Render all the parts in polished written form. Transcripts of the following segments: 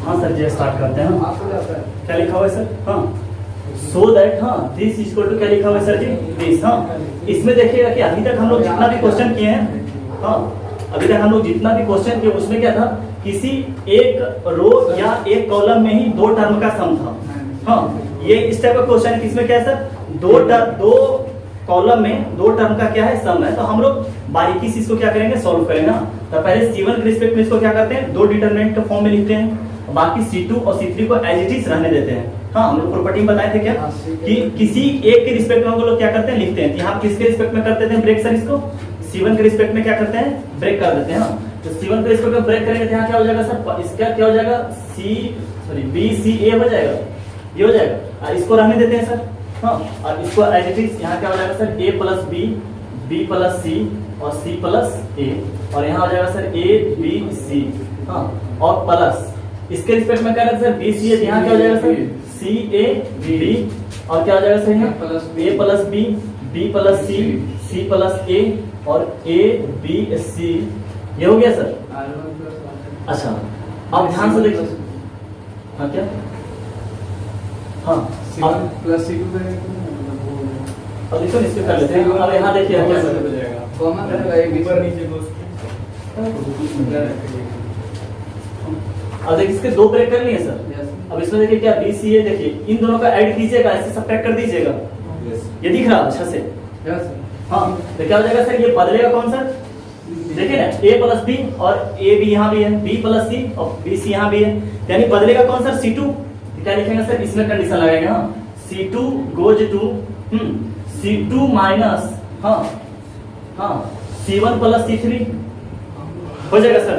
हाँ सर जी स्टार्ट करते हैं। क्या लिखा हुआ है सर? हाँ सो दैट, हाँ दिस इक्वल टू क्या लिखा हुआ है सर जी? दिस। हाँ इसमें देखिएगा कि अभी तक हम लोग जितना भी क्वेश्चन किए हैं, हाँ अभी तक हम लोग जितना भी क्वेश्चन किए उसमें क्या था, किसी एक रो या एक कॉलम में ही दो टर्म का सम था। हाँ ये इस टाइप का क्वेश्चन किसमें क्या है सर, दो कॉलम में दो टर्म का क्या है सम है। तो हम लोग बारीकी से इसको क्या करेंगे, सॉल्व करेंगे। तो पहले C1 के रिस्पेक्ट में इसको क्या करते हैं, दो डिटरमिनेंट के फॉर्म में लिखते हैं, बाकी C2 और C3 को एज इट इज रहने देते हैं। हाँ हम लोग प्रॉपर्टी में बताए थे क्या कि किसी एक के रिस्पेक्ट में हम लोग क्या करते हैं, लिखते हैं। यहाँ किसके रिस्पेक्ट में कर देते हैं ब्रेक सर, इसको C1 के रिस्पेक्ट में क्या करते हैं, ब्रेक कर देते हैं। हाँ तो C1 के रिस्पेक्ट में ब्रेक करेंगे तो यहाँ क्या हो जाएगा सर, इसका क्या हो जाएगा, BCA हो जाएगा, ये हो जाएगा। और इसको रहने देते हैं सर। हाँ और इसको एज इट इज यहाँ क्या हो जाएगा sir, A plus B, B plus C और C प्लस A, और यहाँ हो जाएगा सर A B C। हाँ और प्लस इसके रिस्पेक्ट में क्या रहता है सर, BCA, यहाँ क्या हो जाएगा सर CA B, और क्या हो जाएगा सर यहाँ A plus B, B plus C, C plus A और A B C। ये हो गया सर। अच्छा अब ध्यान से देखिए। हाँ क्या, हाँ प्लस C2 अब इसको इसके कर लेते हैं। अब यहाँ देखिए क्या कॉमन रहेगा, ऊपर नीचे अब देखिए इसके दो ब्रेक कर लिए सर। अब इसमें देखिए क्या BCA, देखिए इन दोनों का ऐड कीजिएगा, ऐसे सब्ट्रैक्ट कर दीजिएगा। ये दिख रहा अच्छा से? हाँ तो क्या हो जाएगा सर, ये बदलेगा कौन सर, देखिए ना A प्लस B और A B यहाँ भी है, B प्लस C और B C यहाँ भी है, यानी बदलेगा कौन सर C2। क्या लिखेंगे सर, इसमें कंडीशन लगाएंगे। हाँ C2 goes to C2 minus हाँ C1 प्लस C3 हो जाएगा सर,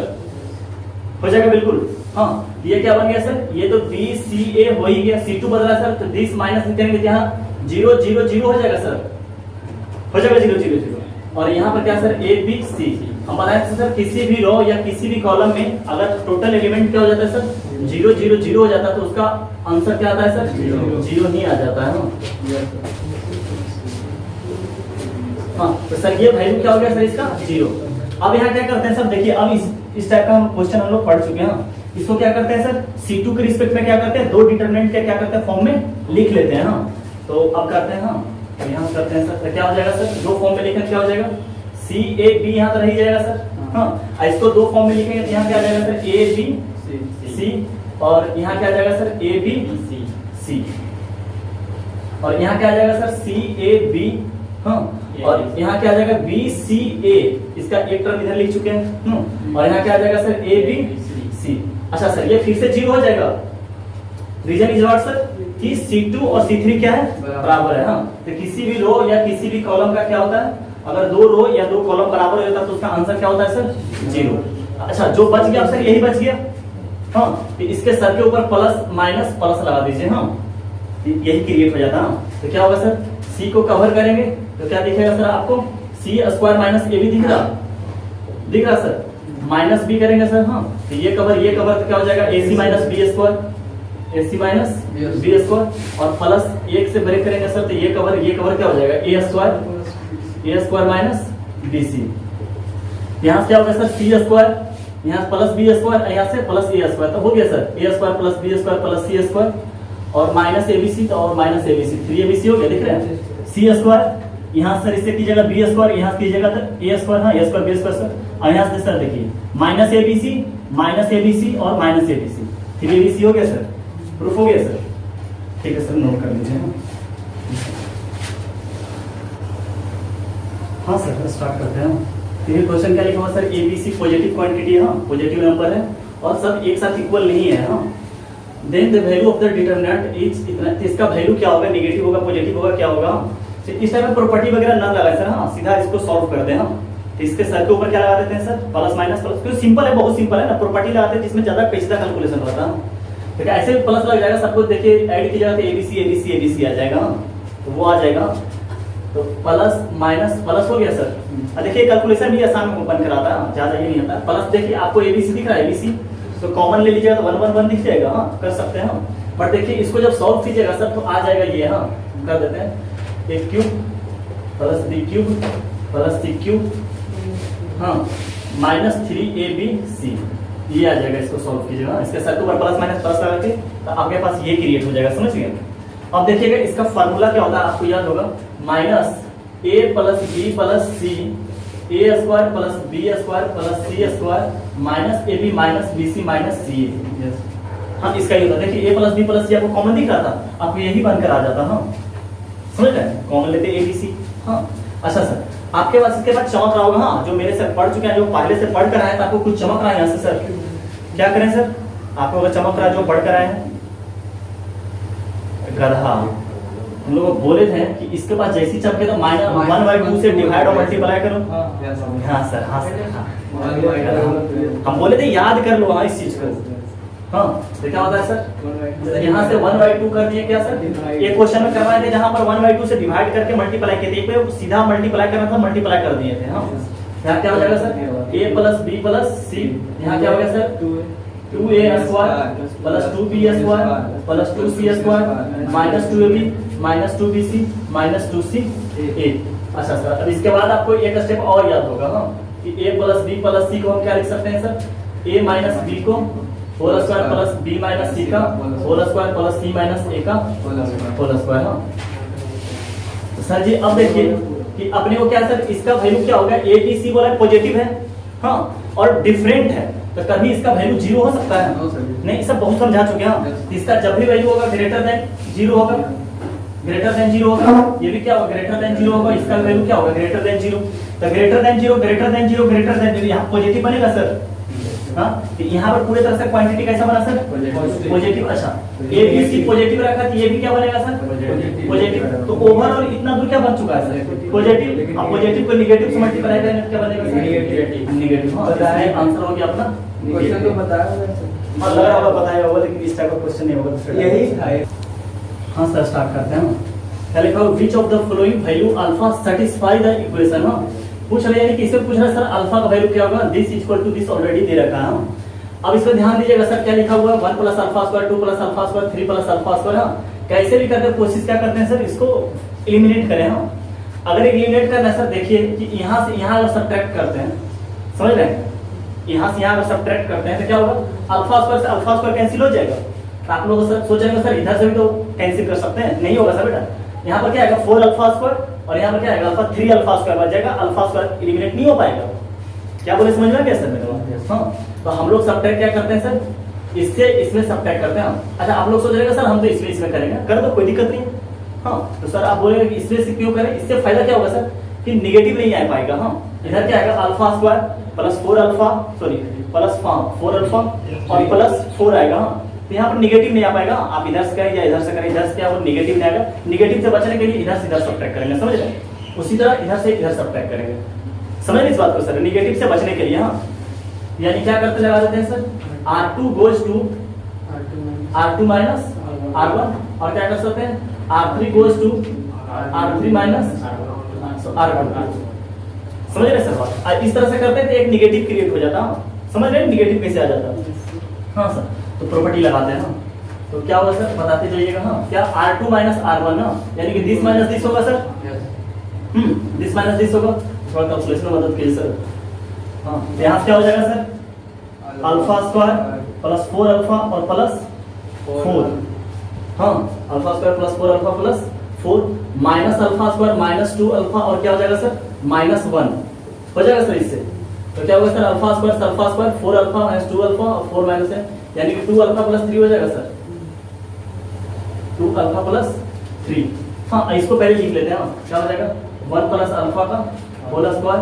हो जाएगा बिल्कुल। हाँ ये क्या बन गया सर, ये तो BCA हो ही गया, C2 बदला सर तो दिस माइनस करेंगे तो यहाँ 0 0 0 हो जाएगा सर, हो जाएगा 0 0 0। और यहाँ पर क्या सर A B C, हम बताए थे सर किसी भी रो या किसी भी कॉलम में अगर टोटल एलिमेंट क्या हो जाता है सर 0 0 0 हो जाता है तो उसका आंसर क्या आता है सर, 0 ही आ जाता है। हाँ तो सर ये वैल्यू क्या हो गया सर इसका 0। अब यहाँ क्या करते हैं सर, देखिए अब इस टाइप का हम क्वेश्चन हम लोग पढ़ चुके हैं। इसको क्या करते हैं सर, C2 के रिस्पेक्ट में क्या करते हैं, दो डिटरमिनेंट के क्या करते हैं फॉर्म में लिख लेते हैं। हाँ तो अब करते हैं, हाँ तो यहाँ करते हैं सर, तो क्या हो जाएगा सर, दो फॉर्म में लिखें क्या हो जाएगा CA B, यहाँ तो रह जाएगा सर। हाँ इसको दो फॉर्म में लिखेंगे तो यहाँ क्या आ जाएगा सर A B C, और यहाँ क्या आ जाएगा सर A B C, और यहाँ क्या आ जाएगा सर CA B। हाँ और यहाँ क्या आ जाएगा BCA, इसका एक टर्म इधर लिख चुके हैं। और यहाँ क्या आ जाएगा सर A B C। अच्छा सर ये फिर से 0 हो जाएगा, रीजन इज व्हाट सर कि C2 और C3 क्या है, बराबर है। हाँ तो किसी भी रो या किसी भी कॉलम का क्या होता है, अगर दो रो या दो कॉलम बराबर हो जाता है तो उसका आंसर क्या होता है सर 0। अच्छा जो बच गया सर यही बच गया। हाँ तो इसके सर के ऊपर प्लस माइनस प्लस लगा दीजिए। हाँ यही क्रिएट हो जाता है। तो क्या होगा सर, C को कवर करेंगे तो क्या दिखेगा सर आपको, C स्क्वायर माइनस A भी दिख रहा सर, माइनस B करेंगे सर। हाँ तो ये कवर तो क्या हो जाएगा AC minus B square, AC minus B square, और प्लस 1 से ब्रेक करेंगे सर तो ये कवर क्या हो जाएगा A स्क्वायर माइनस BC। यहाँ से क्या होगा सर C स्क्वायर, यहाँ प्लस B स्क्वायर, यहाँ से प्लस A स्क्वायर, तो हो गया sir A square plus B square plus C square और माइनस ABC, तो और माइनस ABC 3ABC हो गया, दिख रहे हैं C स्क्वायर। यहाँ सर इससे कीजिएगा B स्क्वायर, यहाँ से कीजिएगा तो A स्क्वायर, हाँ A square B square sir, और यहाँ से सर देखिए माइनस ABC और माइनस ABC 3ABC हो गया सर, प्रूफ हो गया सर। ठीक है सर नोट कर लीजिए। हाँ सर स्टार्ट करते हैं। ये क्वेश्चन क्या लिखा हुआ सर, ABC पॉजिटिव क्वांटिटी है, हाँ पॉजिटिव नंबर है और सब एक साथ इक्वल नहीं है। हाँ then the value of the determinant is इतना, इसका वैल्यू क्या होगा, नेगेटिव होगा पॉजिटिव होगा क्या होगा। तो इस टाइप में प्रॉपर्टी वगैरह ना लगाए सर। हाँ सीधा इसको सॉल्व करते हैं। तो इसके सर के ऊपर क्या लगा देते हैं सर, प्लस माइनस प्लस, क्योंकि सिंपल है, बहुत सिंपल है ना, प्रॉपर्टी लगाते हैं जिसमें ज्यादा पेचीदा कैलकुलेशन होता है। तो ऐसे भी प्लस लग जाएगा, सब कुछ देखिए ऐड कीजिएगा तो ABC आ जाएगा, तो वो आ जाएगा। तो प्लस माइनस प्लस हो गया सर। देखिए कैलकुलेशन भी आसान ओपन कराता है, ज्यादा ये नहीं होता। प्लस देखिए आपको ABC दिख रहा है, ABC तो कॉमन ले लीजिएगा तो 1 1 1 दिख जाएगा। हाँ कर सकते हैं हम, बट देखिए इसको जब सॉल्व कीजिएगा सर तो आ जाएगा ये। हाँ कर देते हैं, A cube plus B cube plus C cube, हाँ माइनस 3ABC। ये आ जाएगा, इसको सॉल्व कीजिएगा, इसके साथ ऊपर प्लस माइनस प्लस लगा के तो आपके पास ये क्रिएट हो जाएगा, समझ गए। अब देखिएगा इसका फार्मूला क्या होता है आपको याद होगा, minus A plus B plus C A square plus B square plus C square minus A B minus B C minus C A. हाँ इसका ही होता है, देखिए A plus B plus C आपको कॉमन दिख रहा था, आपको यही बनकर आ जाता। हाँ समझ रहे हैं, कॉमन लेते ए बी सी। हाँ अच्छा सर, आपके पास इसके बाद चमक रहा होगा, हाँ जो मेरे से पढ़ चुके हैं, जो पहले से पढ़ कर आए तो आपको कुछ चमक रहा है यहाँ से सर, क्या करें सर, आपको अगर चमक रहा है जो पढ़ कर आए हैं, गधा हम लोग बोले थे कि इसके पास जैसी चमके तो माइनस 1/2 से डिवाइड और मल्टीप्लाई करो। हाँ सर, हाँ सर, हाँ हम बोले थे याद कर लो हाँ इस चीज को। हाँ तो क्या होता है सर, यहाँ से 1/2 कर दिए क्या सर, एक क्वेश्चन में करवाए थे जहाँ पर 1/2 से डिवाइड करके मल्टीप्लाई किए थे, एक पे सीधा मल्टीप्लाई करना था, मल्टीप्लाई कर दिए थे। हाँ यहाँ क्या हो जाएगा sir, a plus B plus C, यहाँ क्या हो गया sir 2a square plus 2b square plus 2c square minus 2ab minus 2bc minus 2ca। अच्छा सर, अब इसके बाद आपको एक स्टेप और याद होगा हाँ कि a plus B plus C को हम क्या लिख सकते हैं सर, a माइनस बी को whole square plus B minus C का whole square plus C minus A का होल स्क्वायर। हाँ तो सर जी अब देखिए कि अपने को क्या सर, इसका वैल्यू क्या होगा, ए बी सी बोला पॉजिटिव है हाँ और डिफरेंट है, तो कभी इसका वैल्यू जीरो हो सकता है नहीं, सब बहुत समझा चुके हैं। इसका जब भी वैल्यू होगा ग्रेटर देन जीरो होगा, ग्रेटर देन जीरो होगा, ये भी क्या होगा ग्रेटर देन जीरो होगा, इसका वैल्यू क्या होगा ग्रेटर देन जीरो, तो greater than zero greater than zero greater than zero, यहाँ पॉजिटिव बनेगा सर। हाँ तो यहाँ पर पूरे तरह से क्वांटिटी कैसा बना सर, पॉजिटिव। अच्छा ए बी सी पॉजिटिव रखा तो ये भी क्या बनेगा सर, पॉजिटिव। तो ओवरऑल इतना दूर क्या बन चुका है सर, पॉजिटिव। अब पॉजिटिव को नेगेटिव से मल्टीप्लाई करेंगे क्या बनेगा सर, नेगेटिव। हाँ आंसर हो गया अपना, क्वेश्चन तो बताया हाँ लग रहा होगा बताया होगा, लेकिन इस टाइप का क्वेश्चन नहीं होगा, यही था। हाँ सर स्टार्ट करते हैं। क्या लिखा हो, which of the following value alpha satisfy the equation. हाँ पूछ रहे हैं कि इसमें पूछ रहा है सर अल्फा का वैल्यू क्या होगा, this equal to this already दे रखा है। अब इसमें ध्यान दीजिएगा सर क्या लिखा हुआ है, 1 plus alpha square 2 plus alpha square 3 plus alpha square. हाँ कैसे भी करते हैं, कोशिश क्या करते हैं सर, इसको एलिमिनेट करें। हाँ अगर एलिमिनेट करना है सर, देखिए कि यहाँ से यहाँ अगर सब्ट्रैक्ट करते हैं, समझ रहे हैं, यहाँ से यहाँ अगर सब्ट्रैक्ट करते हैं तो क्या होगा, अल्फा स्क्वायर से अल्फा स्क्वायर कैंसिल हो जाएगा। तो आप लोग सर सोचेंगे सर इधर से भी तो कैंसिल कर सकते हैं, नहीं होगा सर बेटा। यहाँ पर क्या आएगा 4 अल्फा स्क्वायर और यहाँ पर क्या आएगा अल्फा 3 अल्फा स्क्वायर बच जाएगा, अल्फा स्क्वायर एलिमिनेट नहीं हो पाएगा। क्या बोले समझ में आ गया सर मेरे? हाँ तो हम लोग सब्ट्रैक्ट क्या करते हैं सर, इससे इसमें सब्ट्रैक्ट करते हैं। अच्छा आप लोग सोच रहे सर हम तो इसमें करेंगे, कर दो कोई दिक्कत नहीं है। हाँ तो सर आप बोलेंगे कि इसमें से क्यों करें, इससे फायदा क्या होगा सर कि निगेटिव नहीं आ पाएगा। हाँ इधर क्या आएगा alpha square plus 4 alpha sorry plus 4 alpha और प्लस 4 आएगा। हाँ तो यहाँ पर निगेटिव नहीं आ पाएगा, आप इधर से करें या इधर से करें, इधर से क्या वो निगेटिव नहीं आएगा। निगेटिव से बचने के लिए इधर से इधर सब्ट्रैक्ट करेंगे, समझ रहे हैं, उसी तरह इधर से इधर सब्ट्रैक्ट करेंगे, समझ रहे इस बात को सर, निगेटिव से बचने के लिए। हाँ यानी क्या करते लगा देते हैं sir, R2 goes to R2 minus R1 और क्या कर सकते हैं R3 goes to R3 minus R2। समझ रहे सर बात, इस तरह से करते हैं तो एक निगेटिव क्रिएट हो जाता है। समझ रहे निगेटिव कैसे आ जाता। हाँ सर तो प्रॉपर्टी लगाते हैं। हाँ तो क्या होगा सर बताते जाइएगा। हाँ क्या R2 माइनस R1 ना, यानी कि दिस माइनस दिस होगा सर, दिस माइनस दिस होगा, थोड़ा कैलकुलेशन में मदद कीजिए सर। हाँ तो यहाँ क्या हो जाएगा sir alpha square plus 4 alpha और प्लस 4। हाँ alpha square plus 4 alpha plus 4 minus alpha square minus 2 alpha और क्या हो जाएगा सर -1 हो जाएगा सर। इससे तो क्या होगा sir alpha square 4 alpha minus 2 alpha और 4 माइनस है, यानी कि 2 अल्फा प्लस 3 हो जाएगा सर, 2 अल्फा प्लस 3। हाँ इसको पहले लिख लेते हैं। हाँ क्या हो जाएगा 1 प्लस अल्फा का होल स्क्वायर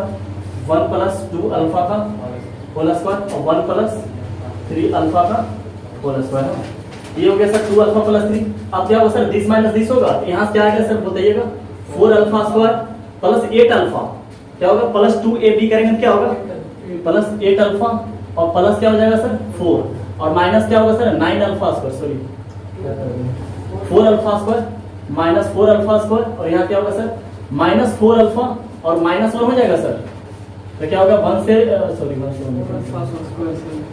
1 प्लस 2 अल्फा का होल स्क्वायर और 1 प्लस 3 अल्फा का होल स्क्वायर। ये हो गया सर 2 अल्फा प्लस 3। अब क्या होगा सर दिस माइनस दिस होगा, यहाँ से क्या आएगा सर बताइएगा 4 अल्फा स्क्वायर प्लस 8 अल्फा, क्या होगा प्लस 2ab करेंगे क्या होगा प्लस 8 अल्फा और प्लस क्या हो जाएगा सर 4 और माइनस क्या होगा sir 9 alpha square sorry 4 alpha square minus 4 alpha square और यहाँ क्या होगा सर माइनस 4 अल्फा और माइनस 1 हो जाएगा सर। तो क्या होगा 1 से सॉरी 1 से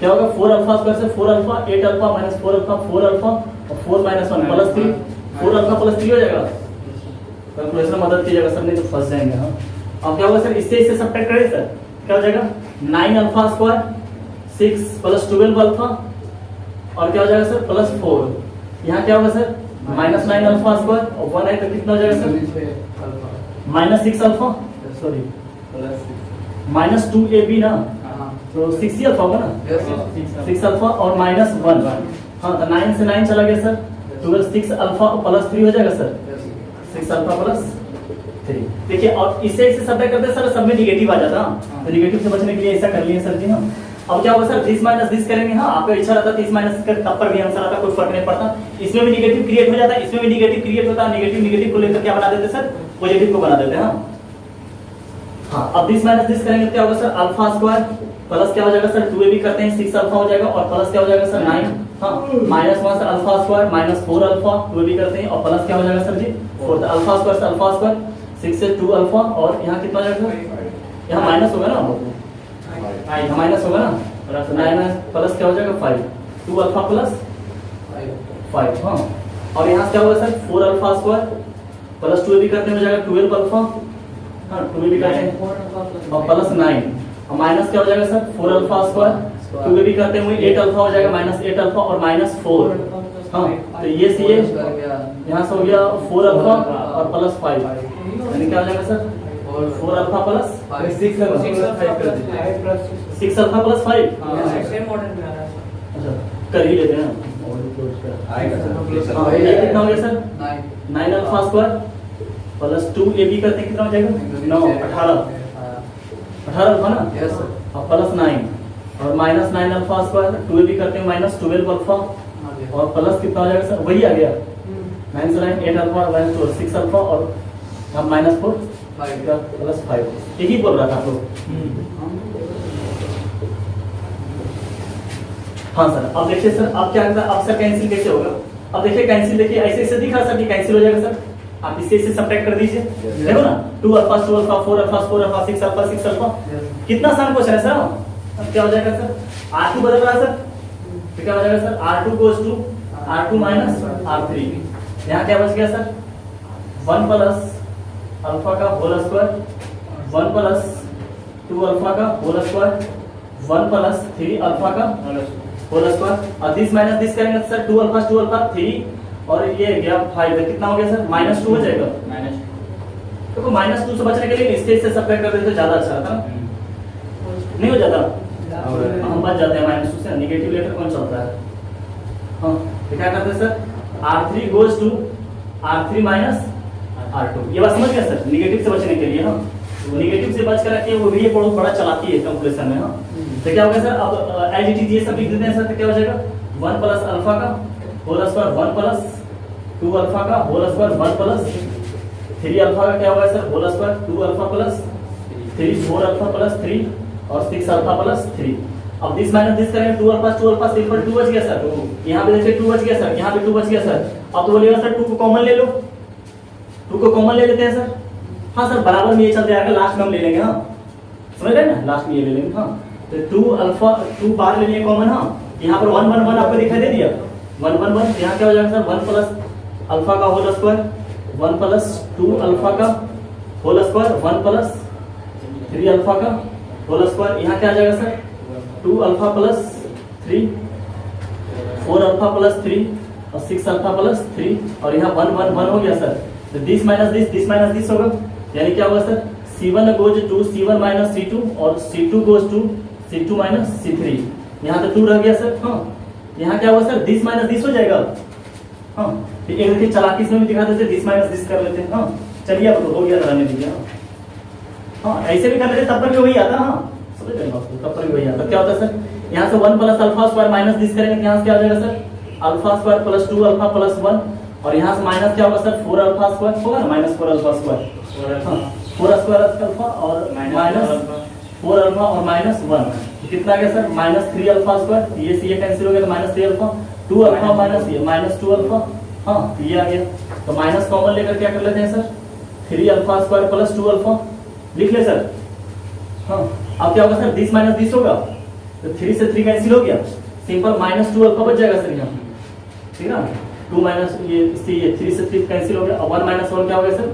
क्या होगा 4 अल्फा स्क्वायर से 4 alpha 8 alpha minus 4 alpha 4 alpha और 4 माइनस 1 प्लस 3 4 अल्फा प्लस 3 हो जाएगा। कैलकुलेशन में मदद कीजिएगा सर, नहीं तो फंस जाएंगे। हाँ अब क्या होगा सर इससे सब्ट्रैक्ट करें सर, क्या हो जाएगा 9 अल्फा स्क्वायर 6 प्लस 12 अल्फा और क्या हो जाएगा सर प्लस 4, यहाँ क्या होगा सर माइनस 9 अल्फा स्क्वायर और 1 है तो कितना हो जाएगा sir minus 6 alpha sorry minus 2 A B ना, तो 6 ही अल्फा होगा ना, 6 अल्फा और माइनस 1, हाँ तो 9 से 9 चला गया सर, 12 6 अल्फा प्लस 3 हो जाएगा सर, 6 अल्फा प्लस 3। देखिए और इसे सब्ट्रैक्ट करते सर सब में निगेटिव आ जाता, तो निगेटिव से बचने के लिए ऐसा कर लिए सर जी। हाँ अब क्या होगा सर दिस माइनस दिस करेंगे, हाँ आपका इच्छा रहता है 30 माइनस कर तब पर भी आंसर आता, कोई फर्क नहीं पड़ता, इसमें भी निगेटिव क्रिएट हो जाता है, इसमें भी निगेटिव क्रिएट होता है, निगेटिव निगेटिव को लेकर क्या बना देते सर पॉजिटिव को बना देते हैं। हाँ अब दिस माइनस दिस करेंगे क्या होगा सर अल्फा स्क्वायर प्लस क्या हो जाएगा सर 2 भी करते हैं 6 अल्फा हो जाएगा और प्लस क्या हो जाएगा सर 9, हाँ माइनस 1 से अल्फा स्क्वायर माइनस 4 अल्फा 2 भी करते हैं और प्लस क्या हो जाएगा सर जी 4, अल्फा स्क्वायर से अल्फा स्क्वायर 6 से 2 अल्फा और यहाँ कितना हो जाएगा, यहाँ माइनस होगा ना, यहाँ माइनस होगा ना, 9 प्लस क्या हो जाएगा 5, 2 अल्फा प्लस 5, हाँ और यहाँ क्या होगा सर 4 अल्फा स्क्वायर प्लस 2 भी करते हैं हो जाएगा 12 अल्फा, हाँ 2 भी करते हैं और प्लस 9 और माइनस क्या हो जाएगा सर 4 अल्फा स्क्वायर 2 भी करते हुए 8 अल्फा हो जाएगा माइनस 8 अल्फा और माइनस 4, हाँ तो ये सी यहाँ से हो गया 4 अल्फा और प्लस 5, यानी क्या हो जाएगा sir 4 alpha plus 6 alpha plus 5, अच्छा कर ही लेते हैं, हाँ ये कितना हो गया sir 9 alpha square plus 2 A B करते हैं कितना हो जाएगा 9 18 अल्फा ना और प्लस 9 और माइनस 9 अल्फा स्क्वायर 2 भी करते हैं माइनस 12 अल्फा और प्लस कितना हो जाएगा सर वही आ गया 9 से 9 8 अल्फा माइनस 6 अल्फा और अब माइनस 4 प्लस 5, यही बोल रहा था आपको। हाँ सर अब देखिए सर अब क्या करता है अब सर कैंसिल कैसे होगा, अब देखिए कैंसिल देखिए ऐसे ऐसे दिखा सर कि कैंसिल हो जाएगा सर, आप इससे इससे सब्ट्रैक्ट कर दीजिए, देखो ना 2 alpha 2 alpha 4 alpha 4 alpha 6 alpha 6 alpha, कितना आसान क्वेश्चन है सर। अब क्या हो जाएगा सर R2 बदल रहा है सर, तो क्या हो जाएगा sir R2 goes to R2 minus R3, यहाँ क्या बच गया सर 1 प्लस अल्फा का होल स्क्वायर 1 प्लस 2 अल्फा का होल स्क्वायर 1 प्लस 3 अल्फा का होल स्क्वायर और दिस माइनस दिस करेंगे सर 2 अल्फा 3 और ये गया 5, कितना हो गया सर माइनस 2 हो जाएगा, देखो माइनस 2 से बचने के लिए इससे इससे सब्ट्रैक्ट कर देते तो ज्यादा अच्छा रहता ना, नहीं हो जाता, हम बच जाते हैं माइनस 2 से, निगेटिव लेकर कौन चलता है। हाँ तो क्या करते हैं sir R3 goes to R3 minus R2, ये बात समझ गया सर निगेटिव से बचने के लिए। हाँ निगेटिव से बच कर रखिए, वो भी ये बहुत बड़ा चालाकी है कैलकुलेशन में। हाँ तो क्या होगा सर अब एज इट इज ये सब लिख देते हैं सर, तो क्या हो जाएगा 1 प्लस अल्फा का होल स्क्वायर 1 प्लस 2 अल्फा का होल स्क्वायर 1 प्लस 3 अल्फा का क्या होगा sir whole square 2 alpha plus 3 4 alpha plus 3 और 6 अल्फा प्लस 3। अब दिस माइनस दिस करेंगे 2 अल्फा सिंपल 2 बच गया सर, यहाँ पे देखिए 2 बच गया सर, यहाँ पे 2 बच गया सर। अब तो बोलिएगा सर 2 को कॉमन ले लो, 2 को कॉमन ले लेते हैं सर, हाँ सर बराबर में ये चलते आएगा, लास्ट में हम ले लेंगे, हाँ समझ रहे ना लास्ट में ये ले लेंगे। हाँ तो 2 अल्फा 2 बाहर ले लिए कॉमन, हाँ यहाँ पर 1 1 1 आपको दिखाई दे दिया 1 1 1, यहाँ क्या हो जाएगा सर 1 प्लस अल्फा का होल स्क्वायर 1 प्लस 2 अल्फा का होल स्क्वायर 1 प्लस 3 अल्फा का होल स्क्वायर, यहाँ क्या आ जाएगा sir 2 alpha plus 3 4 alpha plus 3 और 6 अल्फा प्लस 3 और यहाँ 1 1 1 हो गया सर, तो दिस माइनस दिस होगा, यानी क्या होगा sir C1 goes to C1 minus C2 और C2 goes to C2 minus C3, यहाँ तो 2 रह गया सर। हाँ यहाँ क्या होगा सर दिस माइनस दिस हो जाएगा। हाँ एक देखिए चालाकी से भी दिखा देते दिस माइनस दिस कर लेते हैं। हाँ चलिए अब हो गया रहने दीजिए। हाँ ऐसे भी कर लेते तब पर भी वही आता, हाँ समझ रहे हैं तब पर भी वही आता। क्या होता है सर यहाँ से 1 plus alpha square minus this करेंगे, यहाँ से क्या आ जाएगा sir alpha square plus 2 alpha plus 1 और यहाँ से माइनस क्या होगा सर 4 अल्फा स्क्वायर होगा ना, माइनस 4 अल्फा स्क्वायर, हाँ 4 स्क्वायर अल्फा और माइनस 4 अल्फा और माइनस 1, कितना गया सर माइनस 3 अल्फा स्क्वायर, ये कैंसिल हो गया तो माइनस 3 अल्फा 2 अल्फा माइनस ये माइनस 2 अल्फा, हाँ ये आ गया, तो माइनस कॉमन लेकर क्या कर लेते हैं sir 3 alpha square plus 2 alpha लिख ले सर। हाँ अब क्या होगा सर दिस माइनस दिस होगा, तो 3 से 3 कैंसिल हो गया, सिंपल माइनस 2 अल्फा बच जाएगा सर यहाँ, ठीक है ना 2 माइनस ये 3 से 3 कैंसिल हो गया, 1 माइनस 1 क्या हो गया सर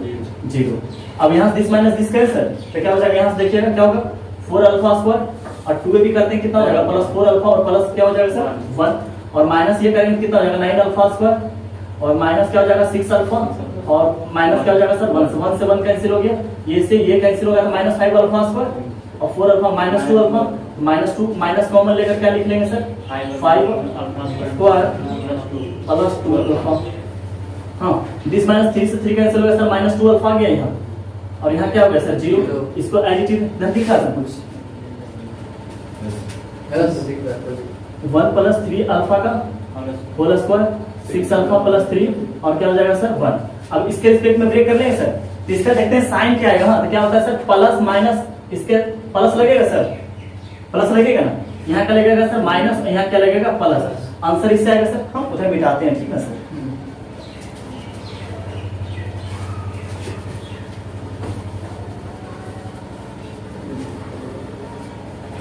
0। अब यहाँ दिस माइनस दिस कैंसिल, तो क्या हो जाएगा यहाँ से देखिएगा क्या होगा 4 अल्फा स्क्वायर और 2ab करते हैं कितना हो जाएगा प्लस 4 अल्फा और प्लस क्या हो जाएगा सर 1 और माइनस ये करेंगे कितना हो जाएगा 9 अल्फा स्क्वायर और माइनस क्या हो जाएगा 6 अल्फा और माइनस क्या हो जाएगा सर 1 से 1 कैंसिल हो गया, ये से ये कैंसिल हो गया तो माइनस 5 अल्फा स्क्वायर और 4 alpha minus 2 alpha minus 2 minus common लेकर क्या लिख लेंगे सर 5 स्क्वायर प्लस 2 अल्फा। हाँ दिस माइनस 3 से 3 कैंसिल हो गया सर माइनस 2 अल्फा आ गया यहाँ और यहाँ क्या हो गया सर 0, इसको एज इट इज दिखा सब कुछ 1 प्लस 3 अल्फा का होल स्क्वायर 6 अल्फा प्लस 3 और क्या हो जाएगा सर 1। अब इसके रिस्पेक्ट में ब्रेक कर लेंगे सर, तो इसका देखते हैं साइन क्या आएगा। हाँ तो क्या होता है सर प्लस माइनस, इसके प्लस लगेगा सर, प्लस लगेगा ना, यहाँ क्या लगेगा सर माइनस, यहाँ क्या लगेगा प्लस, आंसर इससे आएगा सर। हम उधर मिटाते हैं, ठीक है सर।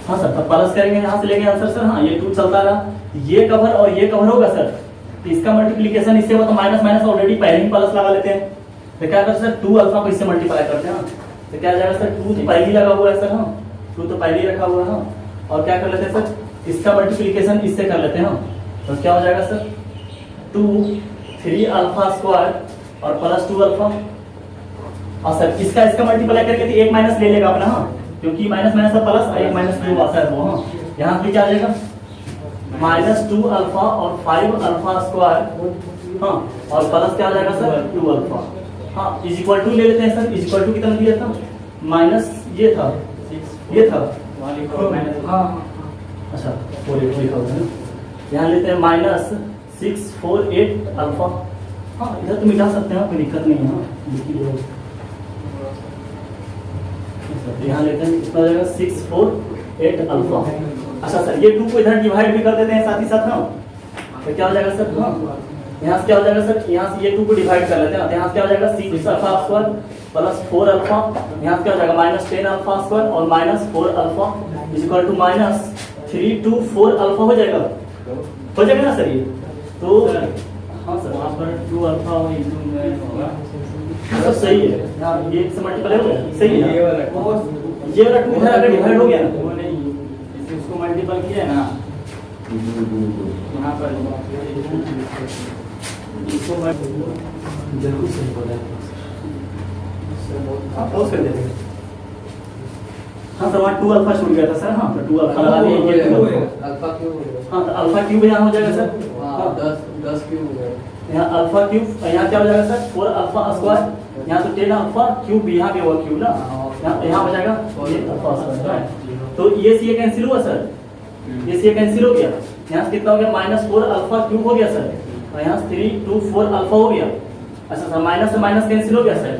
हाँ सर तब प्लस करेंगे, यहाँ से लेंगे आंसर सर। हाँ ये 2 चलता रहा, ये कवर और ये कवर होगा सर, तो इसका मल्टीप्लिकेशन इससे हो तो माइनस माइनस ऑलरेडी पहले ही प्लस लगा लेते हैं, तो क्या करते सर 2 अल्फा को इससे मल्टीप्लाई करते हैं, तो क्या जाएगा सर 2 तो पहले ही लगा हुआ है सर। हाँ 2 तो पहले ही रखा हुआ है। हाँ और क्या कर लेते हैं सर, इसका मल्टीप्लिकेशन इससे कर लेते हैं, तो क्या हो जाएगा सर 2 3 अल्फा स्क्वायर और प्लस 2 अल्फा। और सर इसका मल्टीप्लाई करके तो 1 माइनस ले लेगा अपना। हाँ क्योंकि माइनस माइनस प्लस 1 माइनस 2 आता है वो। हाँ यहाँ पे क्या आ जाएगा माइनस 2 अल्फा और 5 अल्फा स्क्वायर। हाँ और प्लस क्या आ जाएगा सर 2 अल्फा। हाँ इज इक्वल टू ले लेते हैं सर, इज इक्वल टू कितना दिया था माइनस ये था हाँ अच्छा 4 लिखा होता है, यहाँ लेते हैं माइनस 648 अल्फा। हाँ इधर तो मिटा सकते हैं, कोई दिक्कत नहीं है। यहाँ लेते हैं कितना हो जाएगा 648 अल्फा। अच्छा सर ये 2 को इधर डिवाइड भी कर देते हैं साथ ही साथ। हाँ तो क्या हो जाएगा सर, हाँ यहाँ से क्या हो जाएगा सर, यहाँ से ये 2 को डिवाइड कर लेते हैं, यहाँ से क्या हो जाएगा 6 अल्फा स्क्वायर प्लस 4 अल्फा, यहाँ से क्या हो जाएगा माइनस 10 अल्फा स्क्वायर और minus 4 alpha is equal to minus 3 to 4 alpha हो जाएगा ना सर ये। तो हाँ सर वहाँ पर 2 अल्फा सब सही है, ये से मल्टीप्लाई हो गया, सही है। ये वाला 2 इधर अगर डिवाइड हो गया ना, वो नहीं इससे उसको मल्टीपल किया ना यहाँ पर इसको जरूर सही बोला आप पॉज कर देते। हाँ सर वहाँ 2 अल्फा छूट गया था सर। हाँ तो 2 अल्फा लगा दिए, ये अल्फा क्यूब। हाँ तो अल्फा क्यूब यहाँ हो जाएगा सर। हाँ 10 क्यूब हो गया यहाँ अल्फा क्यूब, यहाँ क्या हो जाएगा सर 4 अल्फा स्क्वायर, यहाँ तो 10 अल्फा क्यूब, यहाँ भी होगा क्यूब ना, यहाँ हो जाएगा ये अल्फा स्क्वायर। तो ये से ये कैंसिल हुआ सर, ये से ये कैंसिल हो गया, यहाँ से कितना हो गया माइनस 4 अल्फा क्यूब हो गया सर, और यहाँ से 3 to 4 अल्फा हो गया। अच्छा सर माइनस से माइनस कैंसिल हो गया सर।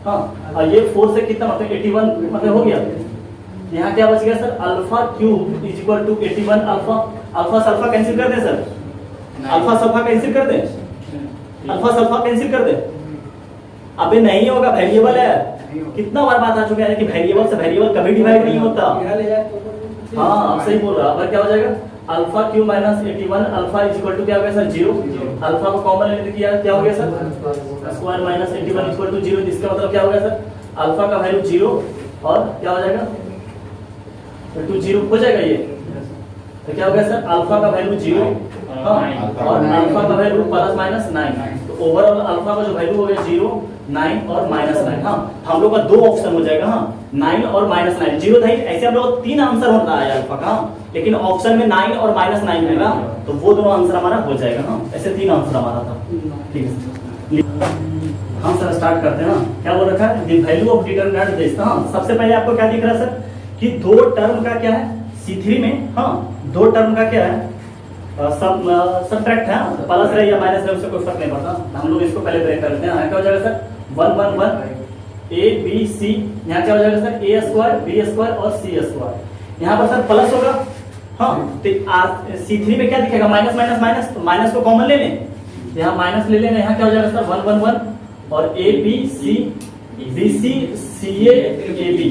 हाँ और ये 4 से कितना मतलब 81 मतलब हो गया। यहाँ क्या बच गया sir alpha cube is equal to 81 alpha. Alpha से अल्फा कैंसिल कर दे सर, अल्फा से अल्फा कैंसिल कर दे, अल्फा से अल्फा कैंसिल कर दे। अबे नहीं होगा, वेरिएबल है। कितना बार बात आ चुका है कि वेरिएबल से वेरिएबल कभी डिवाइड नहीं होता। हाँ आप सही बोल रहा। अब क्या हो जाएगा alpha cube minus 81 alpha is equal to क्या हो गया सर 0। अल्फा को कॉमन लेने किया क्या हो गया sir square minus 81 equal to 0। इसका मतलब क्या हो गया सर अल्फा का वैल्यू 0 और क्या हो जाएगा 0 हो जाएगा ये। तो क्या हो गया सर अल्फा का वैल्यू 0 हाँ और अल्फा का वैल्यू प्लस माइनस 9। तो ओवरऑल अल्फा का जो वैल्यू हो गया 0 9 और माइनस 9। हाँ हम लोग का 2 ऑप्शन हो जाएगा। हाँ 9 और माइनस 9 0 था, ऐसे हम लोग 3 आंसर होता है अल्फा का, लेकिन ऑप्शन में 9 और माइनस 9 मिलेगा, तो वो दोनों आंसर हमारा हो जाएगा। हाँ ऐसे 3 आंसर हमारा था। ठीक है हम सर स्टार्ट करते हैं। हाँ क्या बोल रखा है the value of determinant this. हाँ सबसे पहले आपको क्या दिख रहा है सर कि 2 टर्म का क्या है C3 में। हाँ 2 टर्म का क्या है सब्ट्रैक्ट है, प्लस रहे या माइनस रहे उससे कोई फर्क नहीं पड़ता। हम लोग इसको पहले ब्रेक कर लेते हैं। क्या हो जाएगा सर 1 1 1 A B C, यहाँ क्या हो जाएगा sir A square B square और C स्क्वायर। यहाँ पर सर प्लस होगा। हाँ तो C3 में क्या दिखेगा माइनस माइनस माइनस, तो माइनस को कॉमन ले लें, यहाँ माइनस ले लेंगे। यहाँ क्या हो जाएगा सर 1 1 1 और A B C B C C A A B।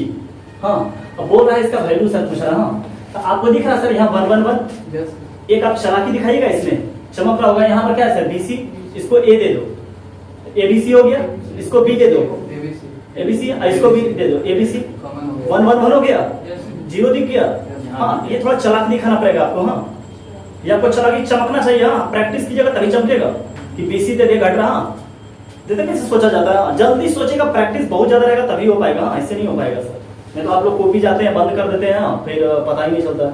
हाँ अब बोल रहा है इसका वैल्यू सर पूछ रहा है। हाँ तो आपको दिख रहा है सर यहाँ 1 1 1 एक आप चालाकी दिखाइएगा, इसमें चमक रहा होगा। यहाँ पर क्या है सर BC, इसको A दे दो, ABC हो गया, इसको B दे दो ABC, इसको B दे दो ABC। 1 1 1 हो गया, 0 दिख गया। हाँ, ये थोड़ा चालाक दिखाना पड़ेगा आपको। हाँ, ये आपको चालाकी चमकना चाहिए। हाँ, प्रैक्टिस कीजिएगा तभी चमकेगा कि बीसी दे घट रहा। देखते कैसे सोचा जाता है, जल्दी सोचेगा, प्रैक्टिस बहुत ज्यादा रहेगा तभी हो पाएगा। ऐसे नहीं हो पाएगा सर, नहीं तो आप लोग कॉपी जाते हैं बंद कर देते हैं, फिर पता ही नहीं चलता।